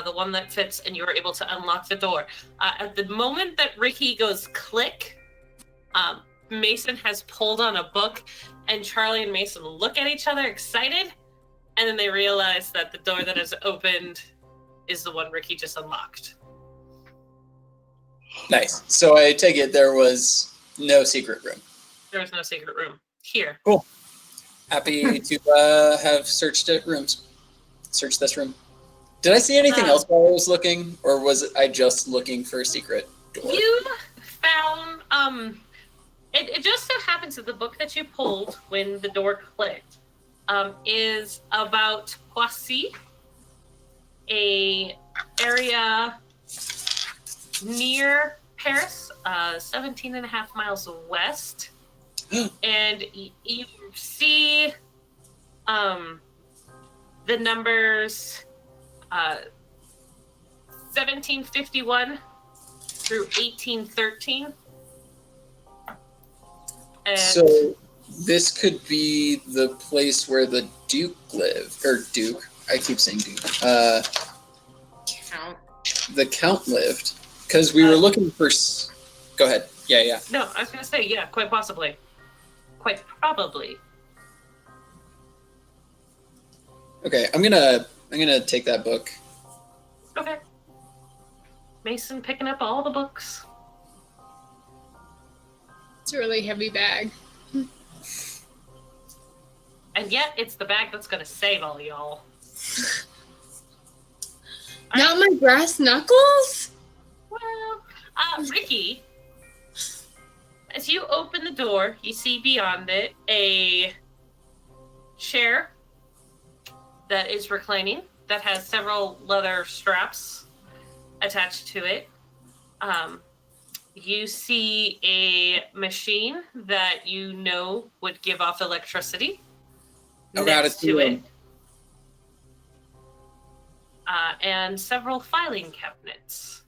the one that fits, and you are able to unlock the door. At the moment that Ricky goes click, Mason has pulled on a book, and Charlie and Mason look at each other excited, and then they realize that the door that is opened is the one Ricky just unlocked. Nice. So I take it there was no secret room. There was no secret room here. Cool. Happy to have searched rooms. Search this room. Did I see anything else while I was looking, or was I just looking for a secret door? You found it just so happens that the book that you pulled when the door clicked is about Poissy, a area near Paris, 17 and a half miles west. And you see the numbers 1751 through 1813. And so this could be the place where the Duke lived, or Duke. I keep saying Duke. Count. The Count lived, because we were looking for. Go ahead. Yeah. No, I was gonna say yeah, quite possibly, quite probably. Okay, I'm gonna take that book. Okay. Mason picking up all the books. It's a really heavy bag. And yet, it's the bag that's gonna save all y'all. Not my brass knuckles? Well, Ricky, as you open the door, you see beyond it a chair that is reclining, that has several leather straps attached to it. You see a machine that you know would give off electricity next to it. And several filing cabinets.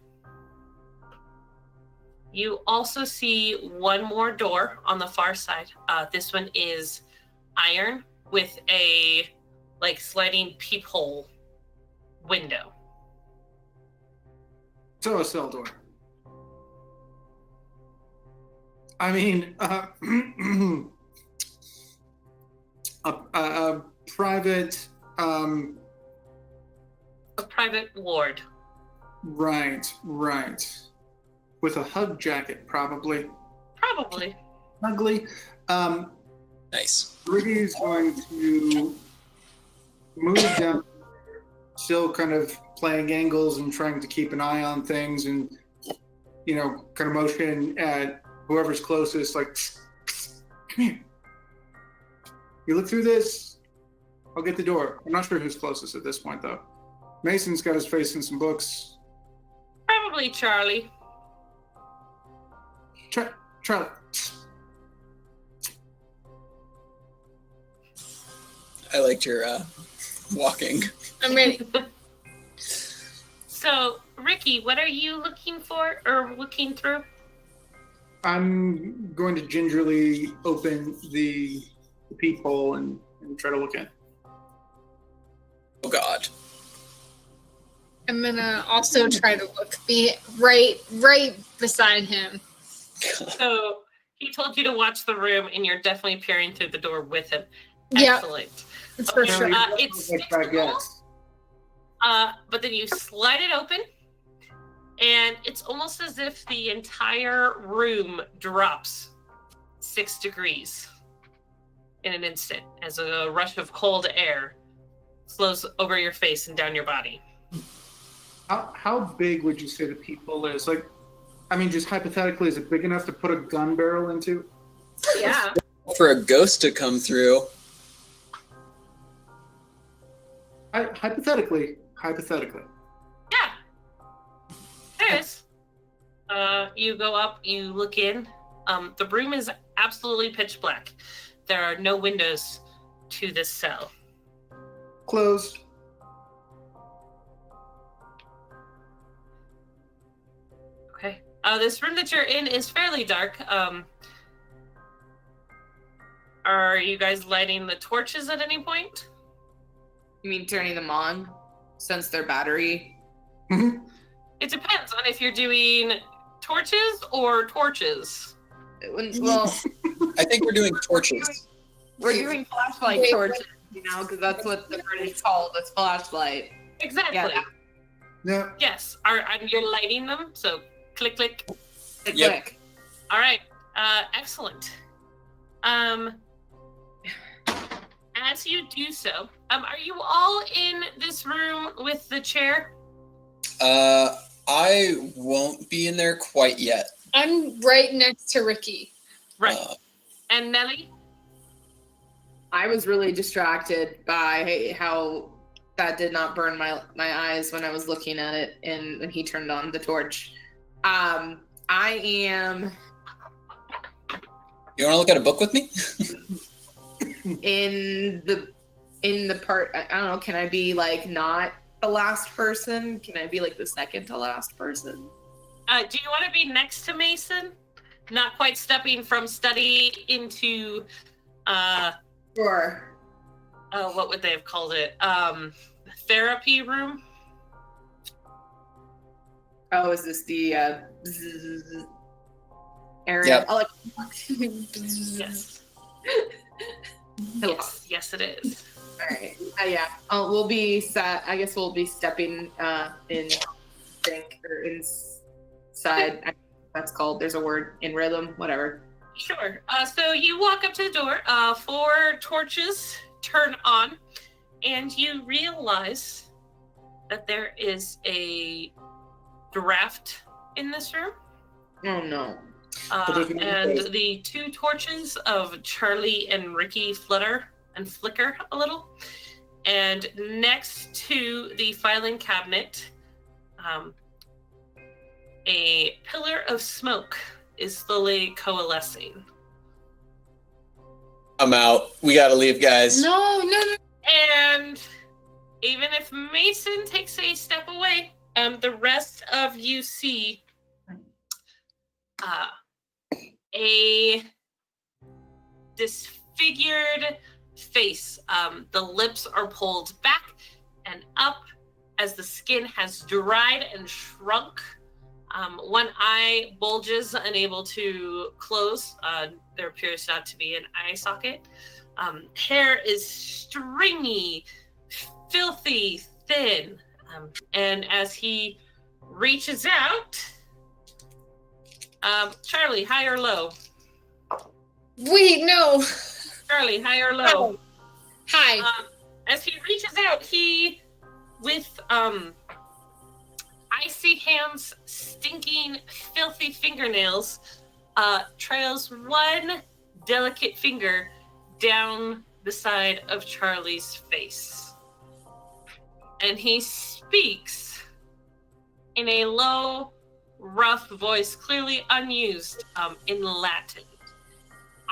You also see one more door on the far side. This one is iron with a sliding peephole window. So a cell door. I mean, a private. A private ward. Right. With a hug jacket, probably. Probably. Ugly. Nice. Ricky's going to move down, still kind of playing angles and trying to keep an eye on things, and kind of motion at whoever's closest, like, come here. You look through this, I'll get the door. I'm not sure who's closest at this point, though. Mason's got his face in some books. Probably Charlie. Charlie. I liked your walking. I'm ready. So, Ricky, what are you looking for or looking through? I'm going to gingerly open the peephole and try to look in. Oh God. I'm gonna also try to look right beside him. So, he told you to watch the room, and you're definitely peering through the door with him. Yeah. Excellent. It's for sure. It's stickable, but then you slide it open, and it's almost as if the entire room drops 6 degrees in an instant as a rush of cold air flows over your face and down your body. How big would you say the peephole is? Just hypothetically, is it big enough to put a gun barrel into? Yeah. For a ghost to come through. Hypothetically. Yeah. There is. You go up, you look in. The room is absolutely pitch black. There are no windows to this cell. Closed. Okay. This room that you're in is fairly dark. Are you guys lighting the torches at any point? You mean turning them on since they're battery? It depends on if you're doing torches or torches. Well, I think we're doing torches. we're doing flashlight torches, because that's what the British call this flashlight. Exactly. Yeah. Yeah. Yes. And you're lighting them. So click, click. Click, Yep. click. All right. Excellent. As you do so, are you all in this room with the chair? I won't be in there quite yet. I'm right next to Ricky. Right. And Nelly? I was really distracted by how that did not burn my eyes when I was looking at it and when he turned on the torch. I am You want to look at a book with me? in the part. I don't know. Can I be like not the last person? Can I be like the second to last person? Do you want to be next to Mason? Not quite stepping from study into Sure. what would they have called it? Therapy room? Oh, is this the area? Yep. Oh, like, Yes. hello. Yes, it is. All right. Yeah. We'll be sat. I guess we'll be stepping in sync or inside. That's called. There's a word in rhythm. Whatever. Sure. So you walk up to the door. 4 torches turn on, and you realize that there is a draft in this room. Oh no. And the 2 torches of Charlie and Ricky flutter and flicker a little. And next to the filing cabinet, a pillar of smoke is slowly coalescing. I'm out. We gotta leave, guys. No. And even if Mason takes a step away, the rest of you see a disfigured face. The lips are pulled back and up as the skin has dried and shrunk. One eye bulges, unable to close. There appears not to be an eye socket. Hair is stringy, filthy, thin. And as he reaches out, Charlie, high or low? Wait, no. Charlie, high or low? Hi. As he reaches out, he, with icy hands, stinking, filthy fingernails, trails one delicate finger down the side of Charlie's face. And he speaks in a low, rough voice, clearly unused, in Latin.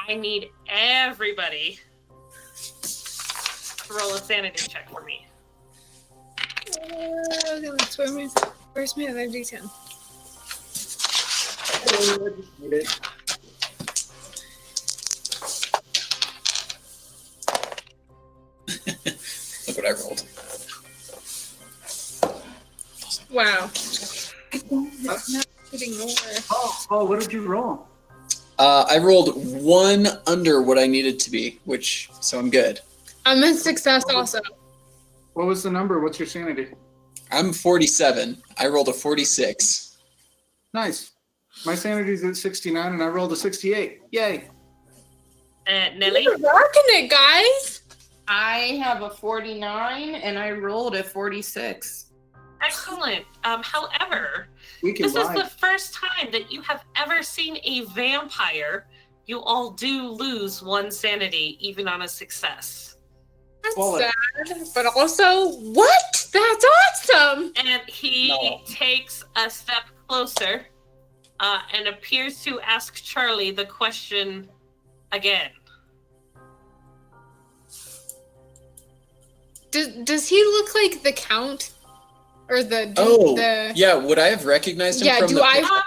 I need everybody to roll a sanity check for me. Where's my other D10? Look what I rolled. Wow. I'm not getting more. Oh, what did you roll? I rolled 1 under what I needed to be, so I'm good. I'm a success also. What was the number? What's your sanity? I'm 47. I rolled a 46. Nice. My sanity's at 69 and I rolled a 68. Yay. Nelly? You're rocking it, guys. I have a 49 and I rolled a 46. Excellent. However, We can this is buy. the first time that you have ever seen a vampire. You all do lose 1 sanity, even on a success. That's Bullet. sad, but also, what? That's awesome. And he No. takes a step closer and appears to ask Charlie the question again. Does he look like the Count? Or the Yeah, would I have recognized him Yeah, from do the I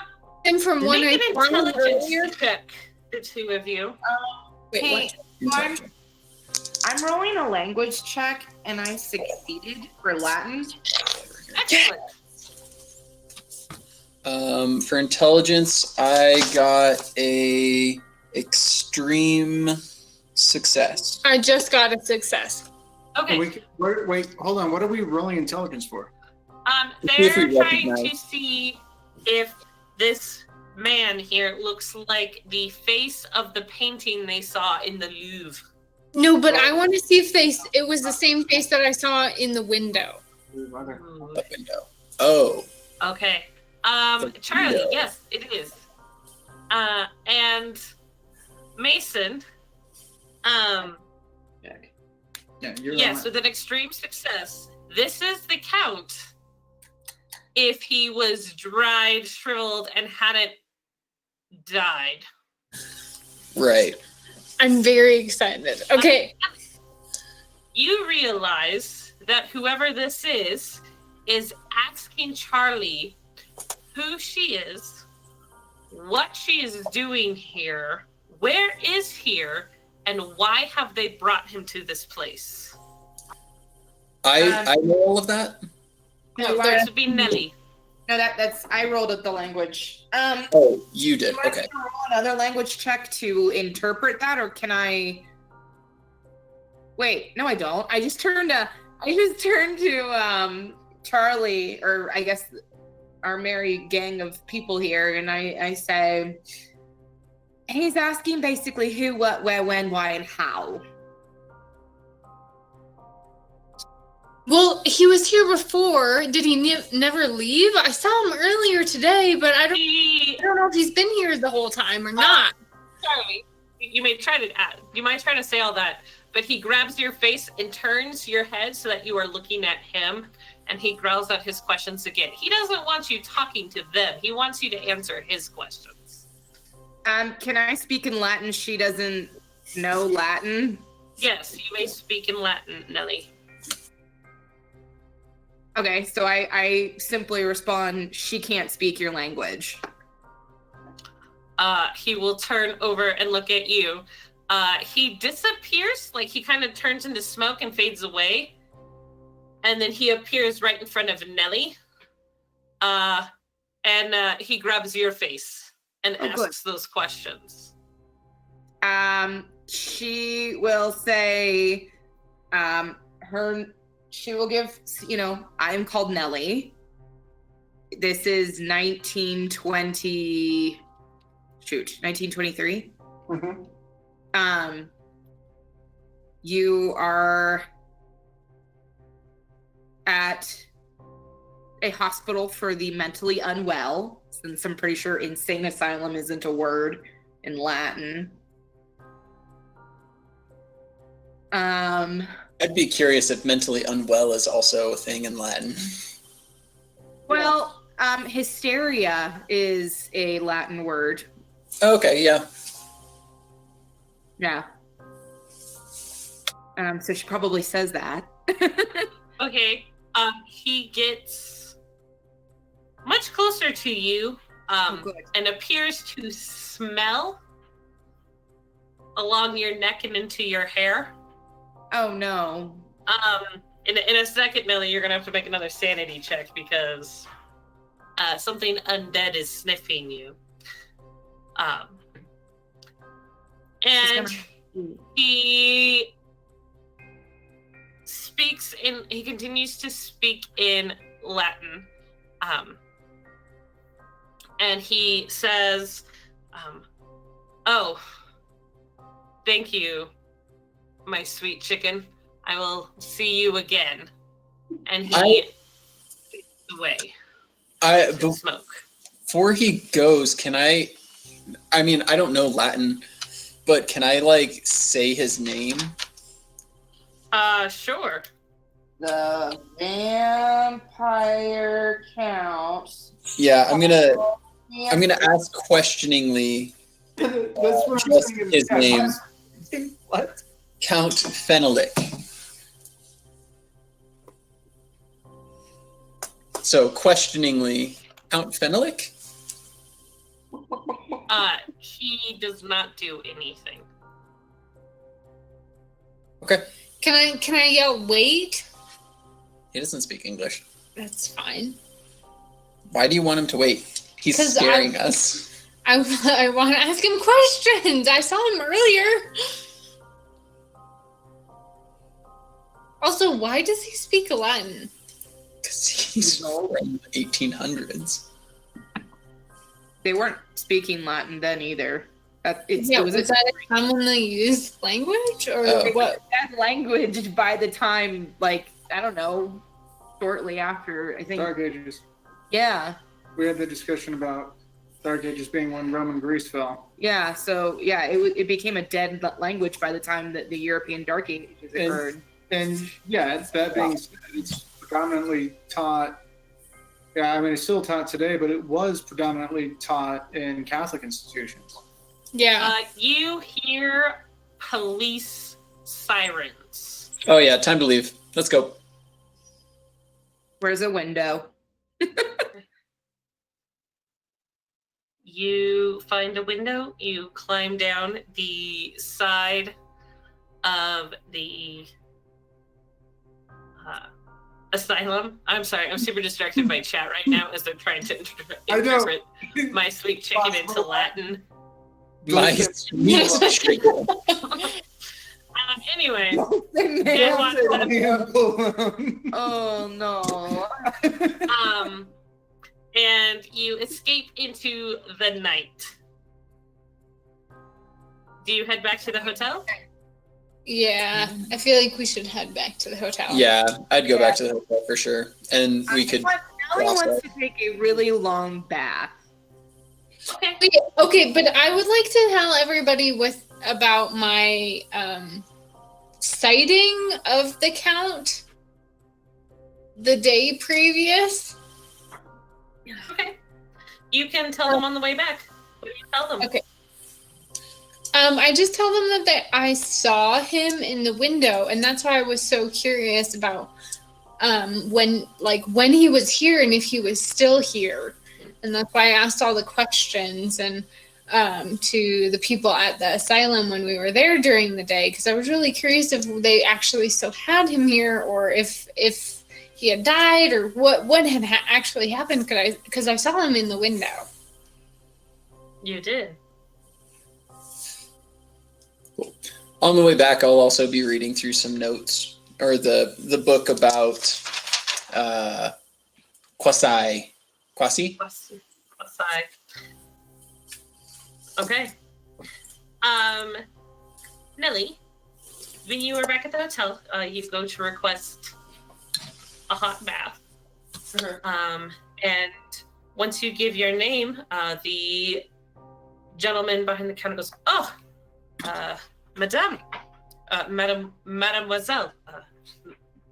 him from one Make I an found intelligence earlier? check, the 2 of you. Wait, Hey, what? I'm rolling a language check and I succeeded for Latin. Excellent. For intelligence, I got a extreme success. I just got a success. Okay. Wait, hold on. What are we rolling intelligence for? See if we They're trying recognize. to see if this man here looks like the face of the painting they saw in the Louvre. No, but I want to see if it was the same face that I saw in the window. The window. Oh. Okay. The Charlie, window. yes, it is. And Mason, Yeah, you're yes, right. with an extreme success. This is the Count if he was dried, shriveled, and hadn't died. Right. I'm very excited. Okay. You realize that whoever this is asking Charlie who she is, what she is doing here, where is here, and why have they brought him to this place? I know all of that. No, first would be Nelly. No, that's I rolled at the language. Oh, you did. Do I Okay. have to roll another language check to interpret that, or can I? Wait, no, I don't. I just turned to Charlie, or I guess our merry gang of people here, and I say, he's asking basically who, what, where, when, why, and how. Well, he was here before. Did he never leave? I saw him earlier today, but I don't know if he's been here the whole time or not. Charlie, you might try to say all that, but he grabs your face and turns your head so that you are looking at him, and he growls out his questions again. He doesn't want you talking to them. He wants you to answer his questions. Can I speak in Latin? She doesn't know Latin. Yes, you may speak in Latin, Nelly. Okay, so I simply respond, she can't speak your language. He will turn over and look at you. He disappears, like he kind of turns into smoke and fades away. And then he appears right in front of Nelly. And he grabs your face and asks those questions. She will say, she will give, I'm called Nelly. This is 1923. Mm-hmm. You are at a hospital for the mentally unwell, since I'm pretty sure insane asylum isn't a word in Latin. I'd be curious if mentally unwell is also a thing in Latin. Well, hysteria is a Latin word. Okay, yeah. Yeah. So she probably says that. Okay. He gets much closer to you and appears to smell along your neck and into your hair. Oh no. In a second, Nelly, you're gonna have to make another sanity check because something undead is sniffing you. And he continues to speak in Latin. And he says, oh, thank you, my sweet chicken. I will see you again. And he fades away. Smoke. Before he goes, I don't know Latin, but can I say his name? Sure. The vampire count. Yeah, I'm gonna ask questioningly That's what I'm just saying. his name. What? Count Fenelick. So questioningly, Count Fenelick? He does not do anything. Okay. Can I yell wait? He doesn't speak English. That's fine. Why do you want him to wait? He's 'Cause scaring us. I want to ask him questions. I saw him earlier. Also, why does he speak Latin? Because he's from the 1800s. They weren't speaking Latin then either. Was that a commonly used language or what? That language by the time, like, I don't know, shortly after, I think. Dark Ages. Yeah. We had the discussion about Dark Ages being when Rome and Greece fell. Yeah, so, yeah, it became a dead language by the time that the European Dark Ages occurred. And yeah, that being said, it's predominantly taught. Yeah, I mean, it's still taught today, but it was predominantly taught in Catholic institutions. Yeah. You hear police sirens. Oh yeah, time to leave. Let's go. Where's a window? You find a window. You climb down the side of the asylum. I'm sorry, I'm super distracted by chat right now as they're trying to interpret my sweet chicken into Latin. My sweet chicken. Anyway. Oh no. And you escape into the night. Do you head back to the hotel? Yeah, I feel like we should head back to the hotel. Yeah, I'd go back to the hotel for sure, and we could. Ellie wants to take a really long bath. Okay. Okay, but I would like to tell everybody about my sighting of the Count the day previous. Okay. You can tell them on the way back. What do you tell them? Okay. I just tell them that I saw him in the window, and that's why I was so curious about when he was here and if he was still here. And that's why I asked all the questions and to the people at the asylum when we were there during the day, because I was really curious if they actually still had him here or if he had died or what had actually happened, because I saw him in the window. You did. Cool. On the way back, I'll also be reading through some notes or the book about Kwasi. Okay. Nelly, when you were back at the hotel, you go to request a hot bath. Mm-hmm. And once you give your name, the gentleman behind the counter goes, "Oh, mademoiselle,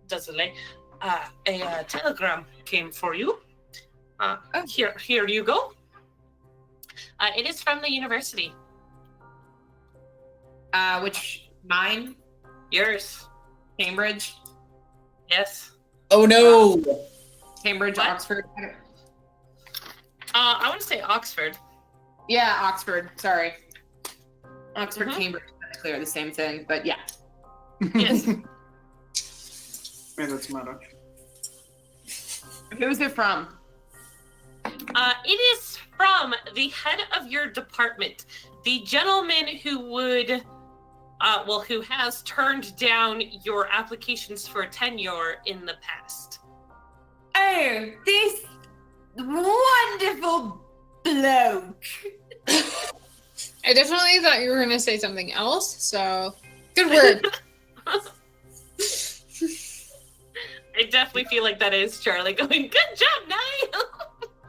désolé, a telegram came for you. Here you go. It is from the university. Which mine? Yours. Cambridge? Yes. Oh no! Cambridge, What? Oxford? I want to say Oxford. Yeah, Oxford. Sorry. Oxford, Mhm. Cambridge, technically are the same thing, but yeah. Yes. Man, that's meta. Who's it from? It is from the head of your department, the gentleman who who has turned down your applications for tenure in the past. Oh, this wonderful bloke. I definitely thought you were going to say something else, so good work. I definitely feel like that is Charlie going, "Good job, Nelly."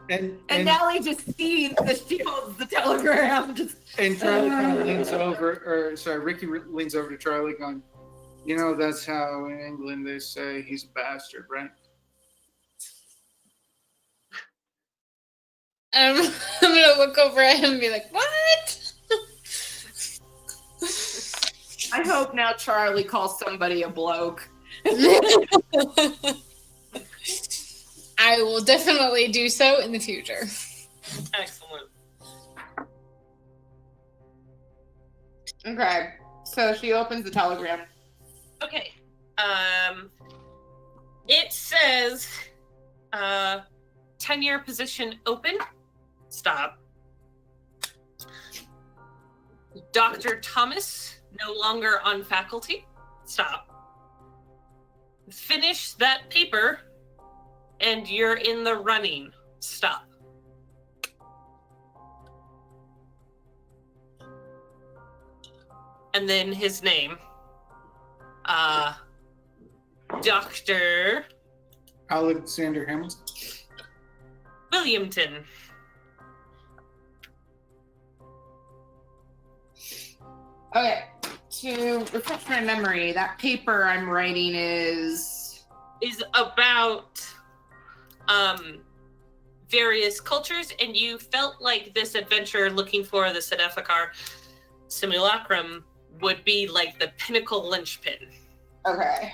And Nellie just sees the shields, the telegram. and Charlie kind of leans over, Ricky leans over to Charlie going, "You know, that's how in England they say he's a bastard, right?" I'm going to look over at him and be like, what? I hope now Charlie calls somebody a bloke. I will definitely do so in the future. Excellent. Okay, so she opens the telegram. Okay. It says tenure position open. Stop. Dr. Thomas, no longer on faculty. Stop. Finish that paper, and you're in the running. Stop. And then his name. Dr. Alexander Hamilton. Williamton. Okay, to refresh my memory, that paper I'm writing is About various cultures, and you felt like this adventure looking for the Sedefakar simulacrum would be like the pinnacle linchpin. okay.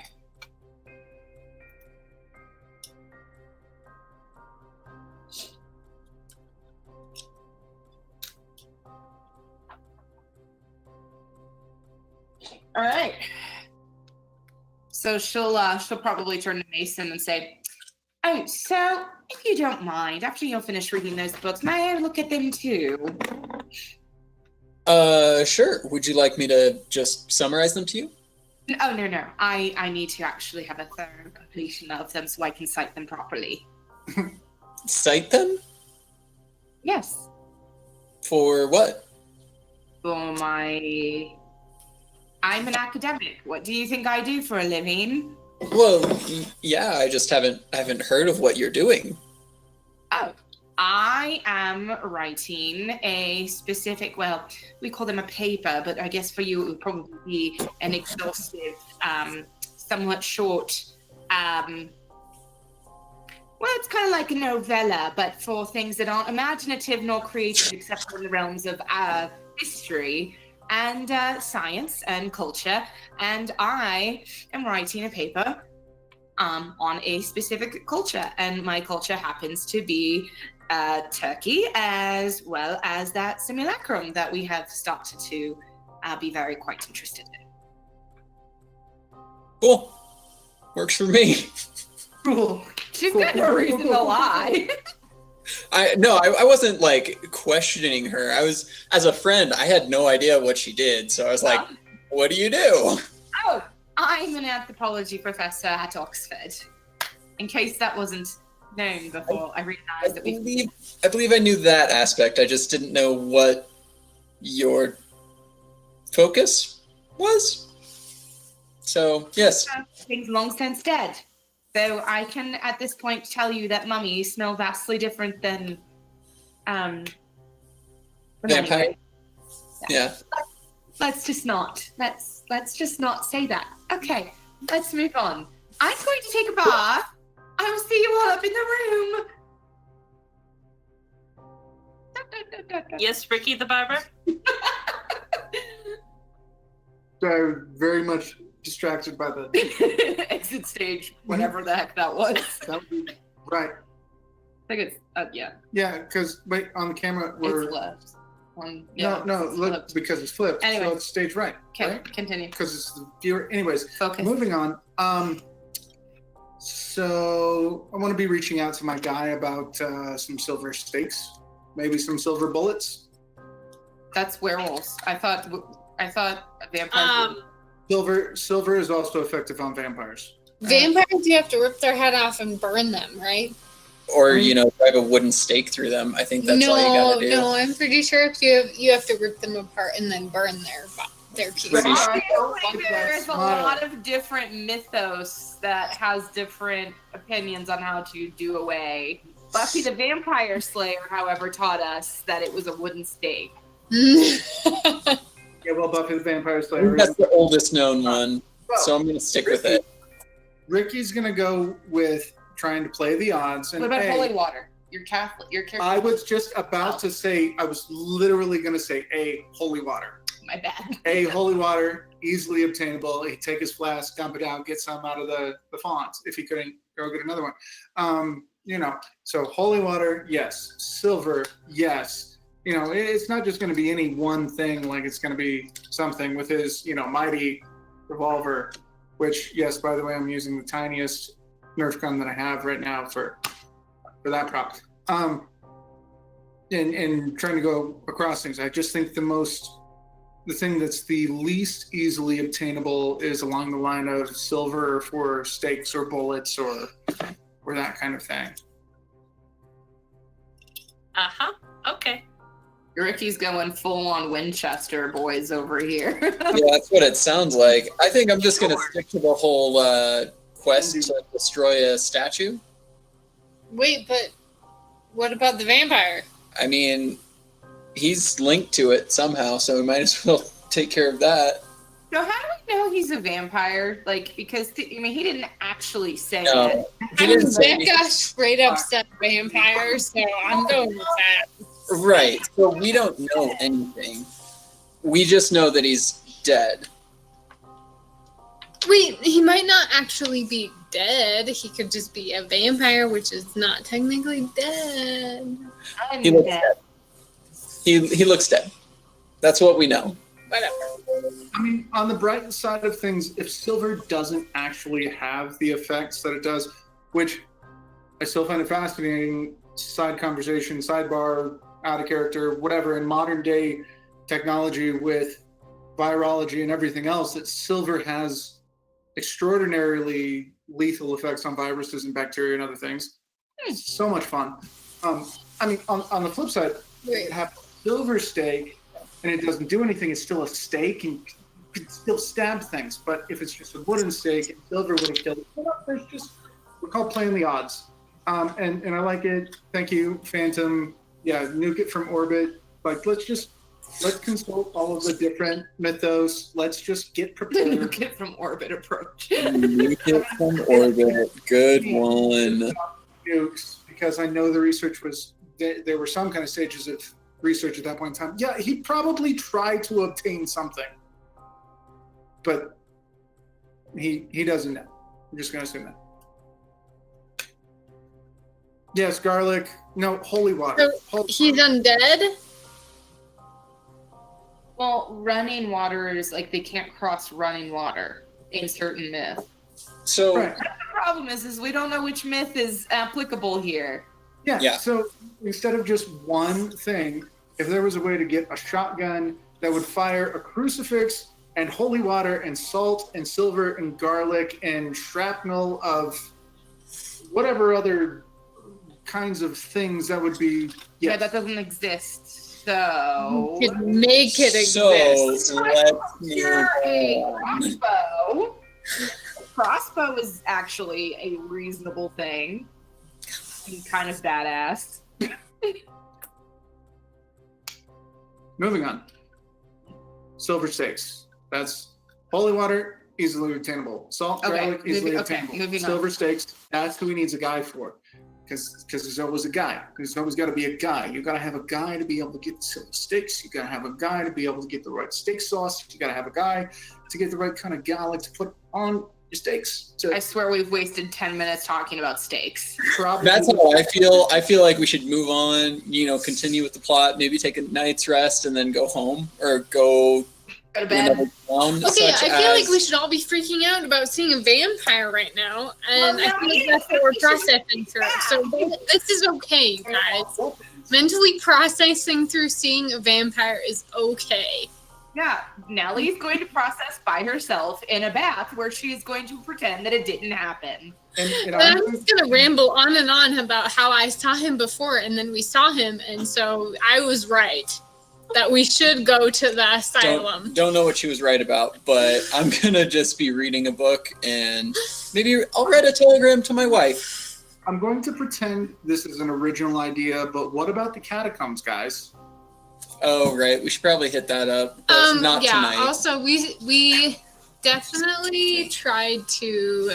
All right. So she'll probably turn to Mason and say, "Oh, so if you don't mind, after you're finished reading those books, may I look at them too?" Sure. Would you like me to just summarize them to you? Oh, no. I need to actually have a thorough completion of them so I can cite them properly. Cite them? Yes. For what? For my... I'm an academic. What do you think I do for a living? Well, yeah, I just haven't heard of what you're doing. Oh, I am writing a specific, well, we call them a paper, but I guess for you it would probably be an exhaustive, somewhat short, well, it's kind of like a novella, but for things that aren't imaginative nor creative except for in the realms of history and science and culture. And I am writing a paper on a specific culture, and my culture happens to be Turkey, as well as that simulacrum that we have started to be very quite interested in. Cool. Works for me. Cool. She's got no reason to lie. I wasn't like questioning her. I was, as a friend, I had no idea what she did, so I was like, "What do you do?" Oh, I'm an anthropology professor at Oxford. In case that wasn't known before, I realized that I believe I knew that aspect. I just didn't know what your focus was. So, yes. Things long since dead. So I can, at this point, tell you that mummies smell vastly different than Vampire. anyway. Yeah. Let's just not say that. Okay, let's move on. I'm going to take a bath. I will see you all up in the room. Yes, Ricky the barber? I'm very much distracted by the. Exit stage, whatever the heck that was. That would be right. I think it's, yeah. Yeah, because wait, on the camera we're. It's left. One, No, it's look, flipped. because it's flipped. Anyway. So it's stage right. Okay, Right? continue. Because it's the viewer. Anyways, Focus. moving on. So I want to be reaching out to my guy about some silver stakes, maybe some silver bullets. That's werewolves. I thought vampires. Silver is also effective on vampires. Vampires, you have to rip their head off and burn them, right? Or, drive a wooden stake through them. I think that's all you gotta do. No, I'm pretty sure you have to rip them apart and then burn their pieces. Pretty sure. I feel like there's a Smile. lot of different mythos that has different opinions on how to do away. Buffy the Vampire Slayer, however, taught us that it was a wooden stake. Yeah, well, Buffy the Vampire I Slayer. think that's the oldest known one, Well, so I'm gonna stick with it. Ricky's gonna go with trying to play the odds. And What about A, holy water? You're Catholic. You're Catholic. I was just about to say. I was literally gonna say A, holy water. My bad. A, holy water, easily obtainable. He'd take his flask, dump it out, get some out of the fonts. If he couldn't, go get another one. So holy water, yes. Silver, yes. It's not just going to be any one thing. Like it's going to be something with his, mighty revolver. Which, yes, by the way, I'm using the tiniest Nerf gun that I have right now for that prop. in trying to go across things. I just think the thing that's the least easily obtainable is along the line of silver for stakes or bullets or that kind of thing. Okay. Ricky's going full on Winchester boys over here. Yeah, that's what it sounds like. I think I'm just going to stick to the whole quest to destroy a statue. Wait, but what about the vampire? I mean, he's linked to it somehow, so we might as well take care of that. So how do we know he's a vampire? Like, because he didn't actually say No, it. he didn't say Becca straight up said vampire, so I'm going with that. Right. So we don't know anything. We just know that he's dead. Wait, he might not actually be dead. He could just be a vampire, which is not technically dead. He looks dead. He looks dead. That's what we know. Whatever. I mean, on the bright side of things, if silver doesn't actually have the effects that it does, which I still find it fascinating, side conversation, sidebar, out of character, whatever, in modern day technology with virology and everything else, that silver has extraordinarily lethal effects on viruses and bacteria and other things. It's so much fun. I mean, on the flip side, you have a silver stake and it doesn't do anything. It's still a stake and you can still stab things. But if it's just a wooden stake and silver would have killed it, there's just, we're called playing the odds. And I like it. Thank you, Phantom. Yeah, nuke it from orbit. Like, let's consult all of the different mythos. Let's just get prepared. Nuke it from orbit approach. Nuke it from orbit. Good one. Nukes, because I know the research was, there were some kind of stages of research at that point in time. Yeah, he probably tried to obtain something, but he doesn't know. I'm just going to assume that. Yes, garlic. No, holy water. So he's undead? Well, running water is like they can't cross running water in certain myth. So Right. The problem is we don't know which myth is applicable here. Yeah. So instead of just one thing, if there was a way to get a shotgun that would fire a crucifix and holy water and salt and silver and garlic and shrapnel of whatever other kinds of things, that would be Yeah, that doesn't exist. So You could make it exist. So let's move you're a on. crossbow. Crossbow is actually a reasonable thing. And kind of badass. Moving on. Silver stakes. That's holy water, easily obtainable. Salt, Okay, garlic, easily moving- okay, obtainable. moving on. Silver stakes, that's who he needs a guy for. Because there's always a guy. There's always got to be a guy. You got to have a guy to be able to get the silver stakes. You got to have a guy to be able to get the right steak sauce. You got to have a guy to get the right kind of garlic to put on your steaks. I swear we've wasted 10 minutes talking about steaks. That's how I feel. I feel like we should move on, continue with the plot, maybe take a night's rest and then go home or go Go to to another bed. town. Okay, I such feel like as- we should all be freaking out about seeing a vampire right now, and Well, I feel like that's what we're processing through. So this is okay, you guys. Mentally processing through seeing a vampire is okay. Yeah, Nellie's going to process by herself in a bath where she is going to pretend that it didn't happen. And But I'm just gonna ramble on and on about how I saw him before, and then we saw him, and so I was right that we should go to the asylum. Don't know what she was right about, but I'm gonna just be reading a book and maybe I'll write a telegram to my wife. I'm going to pretend this is an original idea, but what about the catacombs, guys? Oh, right. We should probably hit that up, but not yeah. tonight. Also, we definitely tried to,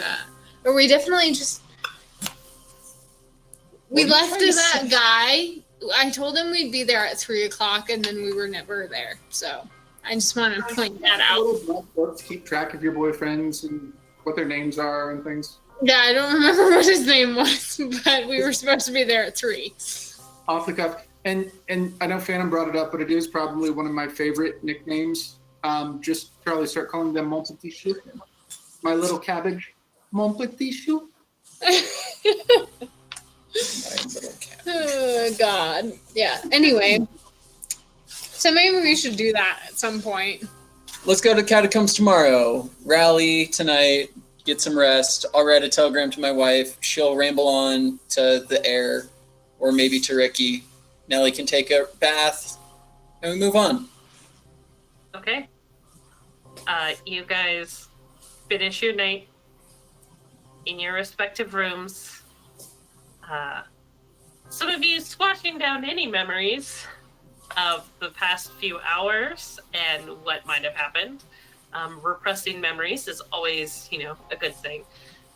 or we definitely just we What are you left trying to that say? guy. I told him we'd be there at 3:00, and then we were never there. So I just want to point that out. Little black books, keep track of your boyfriends and what their names are and things. Yeah, I don't remember what his name was, but we were supposed to be there at 3. Off the cuff. And I know Phantom brought it up, but it is probably one of my favorite nicknames. Just Charlie, start calling them Mon Petit Chou. My little cabbage. Mon Petit Chou. My little cat. Oh, God. Yeah. Anyway. So maybe we should do that at some point. Let's go to Catacombs tomorrow. Rally tonight. Get some rest. I'll write a telegram to my wife. She'll ramble on to the air, or maybe to Ricky. Nellie can take a bath, and we move on. Okay. You guys finish your night in your respective rooms. Some of you squashing down any memories of the past few hours and what might have happened. Repressing memories is always, a good thing.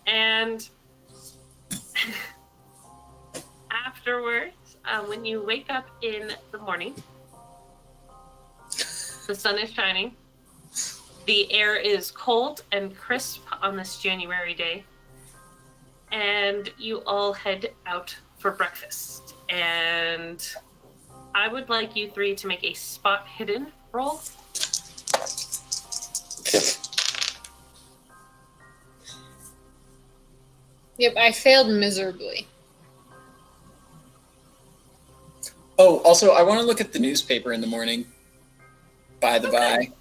And afterwards, when you wake up in the morning, the sun is shining. The air is cold and crisp on this January day. And you all head out for breakfast. And I would like you three to make a spot hidden roll. Yep, I failed miserably. Oh, also, I want to look at the newspaper in the morning. By the by.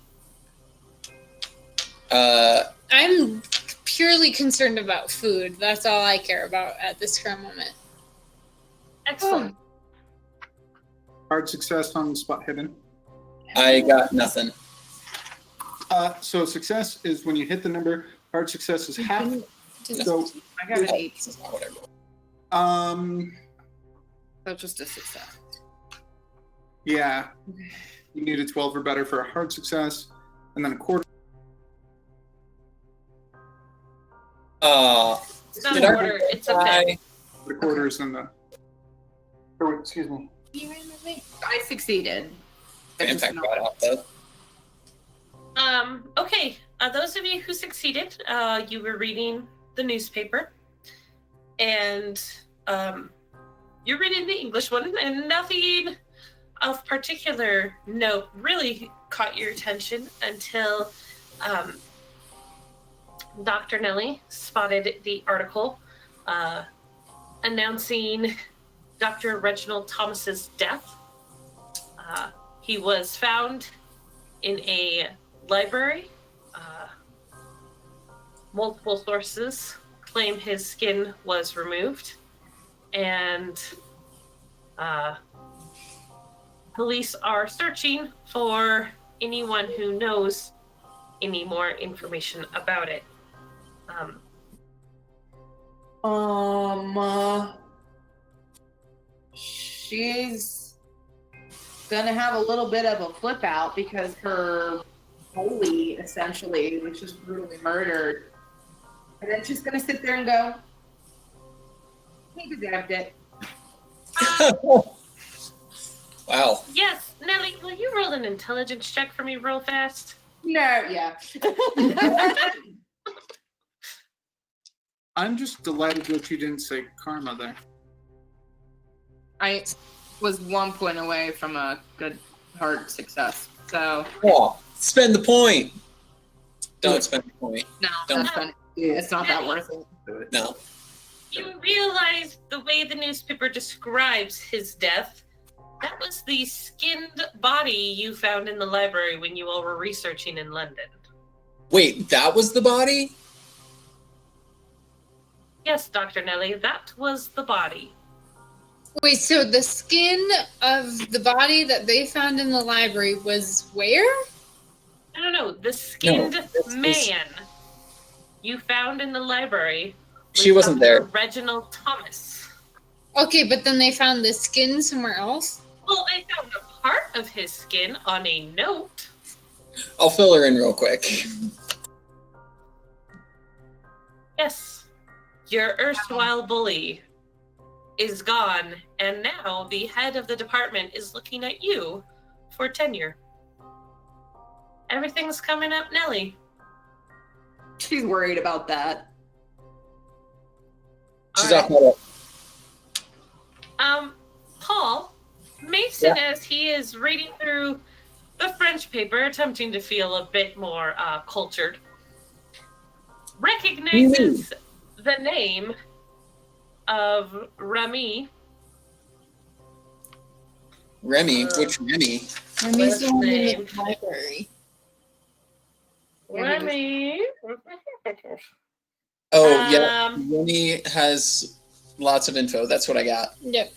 I'm purely concerned about food. That's all I care about at this current moment. Excellent. Hard success on spot hidden. I got nothing. So success is when you hit the number. Hard success is half. So I got an 8. Whatever. That's just a success. Yeah. You need a 12 or better for a hard success, and then a quarter. It's not a quarter, it's a bit. The quarters and the. Oh, excuse me. You ran away. I succeeded. Impact got out though. Okay. Those of you who succeeded, you were reading the newspaper, and you're reading the English one, and nothing of particular note really caught your attention until Dr. Nellie spotted the article announcing Dr. Reginald Thomas's death. He was found in a library. Multiple sources claim his skin was removed, and police are searching for anyone who knows any more information about it. She's gonna have a little bit of a flip out because her bully essentially was just brutally murdered. And then she's gonna sit there and go, he deserved it. Wow. Yes, Nellie, will you roll an intelligence check for me real fast? No, yeah. I'm just delighted that you didn't say karma there. I was 1 point away from a good hard success. So Oh, spend the point. Don't spend the point. no, Don't. that's fun. It's not that worth it. No. You realize the way the newspaper describes his death, that was the skinned body you found in the library when you all were researching in London. Wait, that was the body? Yes, Dr. Nellie, that was the body. Wait, so the skin of the body that they found in the library was where? I don't know, the skinned this- man you found in the library was She wasn't Dr. there. Reginald Thomas. Okay, but then they found the skin somewhere else? Well, they found a part of his skin on a note. I'll fill her in real quick. Yes, your erstwhile bully is gone, and now the head of the department is looking at you for tenure. Everything's coming up, Nellie. She's worried about that. She's All off my Paul, Mason, as he is reading through the French paper, attempting to feel a bit more cultured, recognizes the name of Remy. Remy? Which Remy? Remy's the one in name? the library. Remy. Oh, yeah. Um, Remy has lots of info. That's what I got. Yep.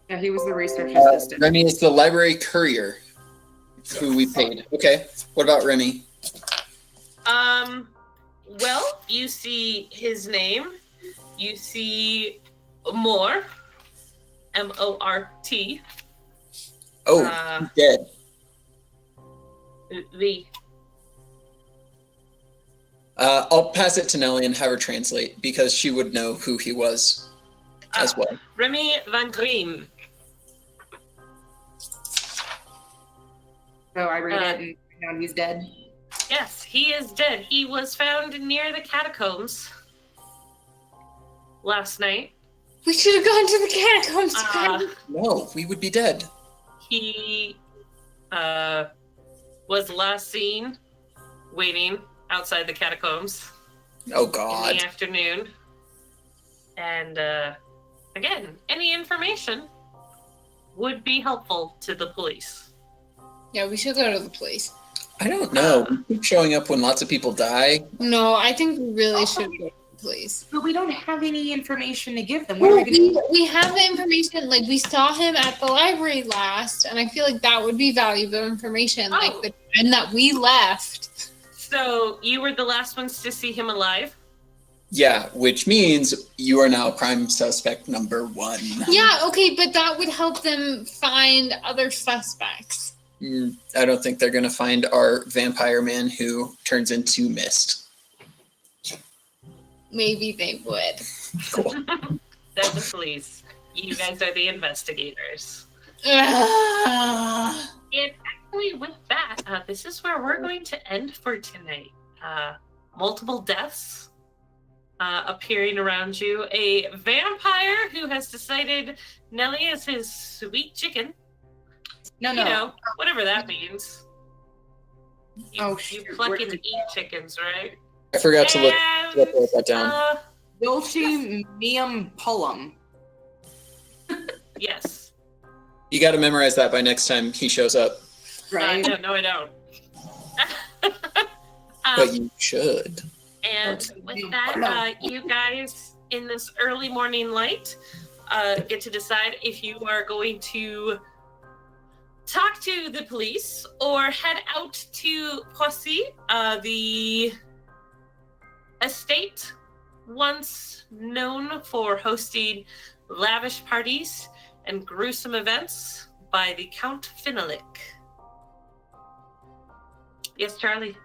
Yeah, he was the research assistant. Remy is the library courier who we paid. Okay. What about Remy? Well, you see his name. You see Mort. M-O-R-T. Oh, he's dead. The I'll pass it to Nellie and have her translate because she would know who he was as well. Remy Van Green. So I read it and found he's dead. Yes, he is dead. He was found near the catacombs last night. We should have gone to the catacombs. No, we would be dead. He was last seen waiting outside the catacombs Oh, in God. the afternoon. And again, any information would be helpful to the police. Yeah, we should go to the police. I don't know. We keep showing up when lots of people die. No, I think we really should go to the police. But we don't have any information to give them. What are we going to We have the information. Like, we saw him at the library last, and I feel like that would be valuable information. Like, the time that we left. So you were the last ones to see him alive? Yeah, which means you are now crime suspect number 1. Yeah, okay, but that would help them find other suspects. I don't think they're going to find our vampire man who turns into mist. Maybe they would. Cool. They're the police. You guys are the investigators. Ah. And actually, with that, this is where we're going to end for tonight. Multiple deaths appearing around you. A vampire who has decided Nellie is his sweet chicken. No. You know, whatever that means. You shoot, pluck where and did- eat chickens, right? I forgot to look And, that down. Dulce Meum Pullum. Yes. You got to memorize that by next time he shows up. Right? No, I don't. But you should. And with that, you guys in this early morning light get to decide if you are going to talk to the police or head out to Poissy, the estate once known for hosting lavish parties and gruesome events by the Count Finalik. Yes, Charlie?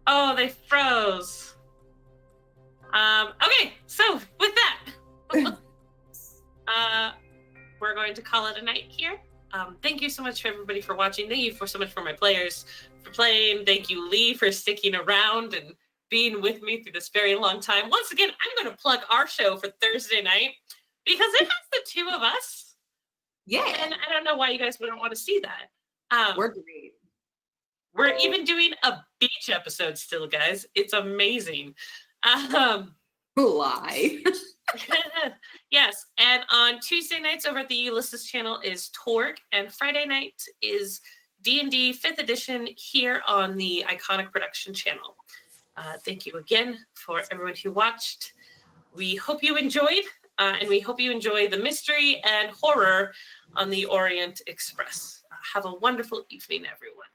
Oh, they froze. Okay, so with that, we're going to call it a night here. Thank you so much for everybody for watching. Thank you so much for my players for playing. Thank you, Lee, for sticking around and being with me through this very long time. Once again, I'm going to plug our show for Thursday night because it has the two of us. Yeah. And I don't know why you guys wouldn't want to see that. We're great. We're even doing a beach episode still, guys. It's amazing. Lie. Yes, and on Tuesday nights over at the Ulysses channel is Torg, and Friday night is D&D 5th edition here on the Iconic Production channel. Thank you again for everyone who watched. We hope you enjoyed, and we hope you enjoy the mystery and horror on the Orient Express. Have a wonderful evening, everyone.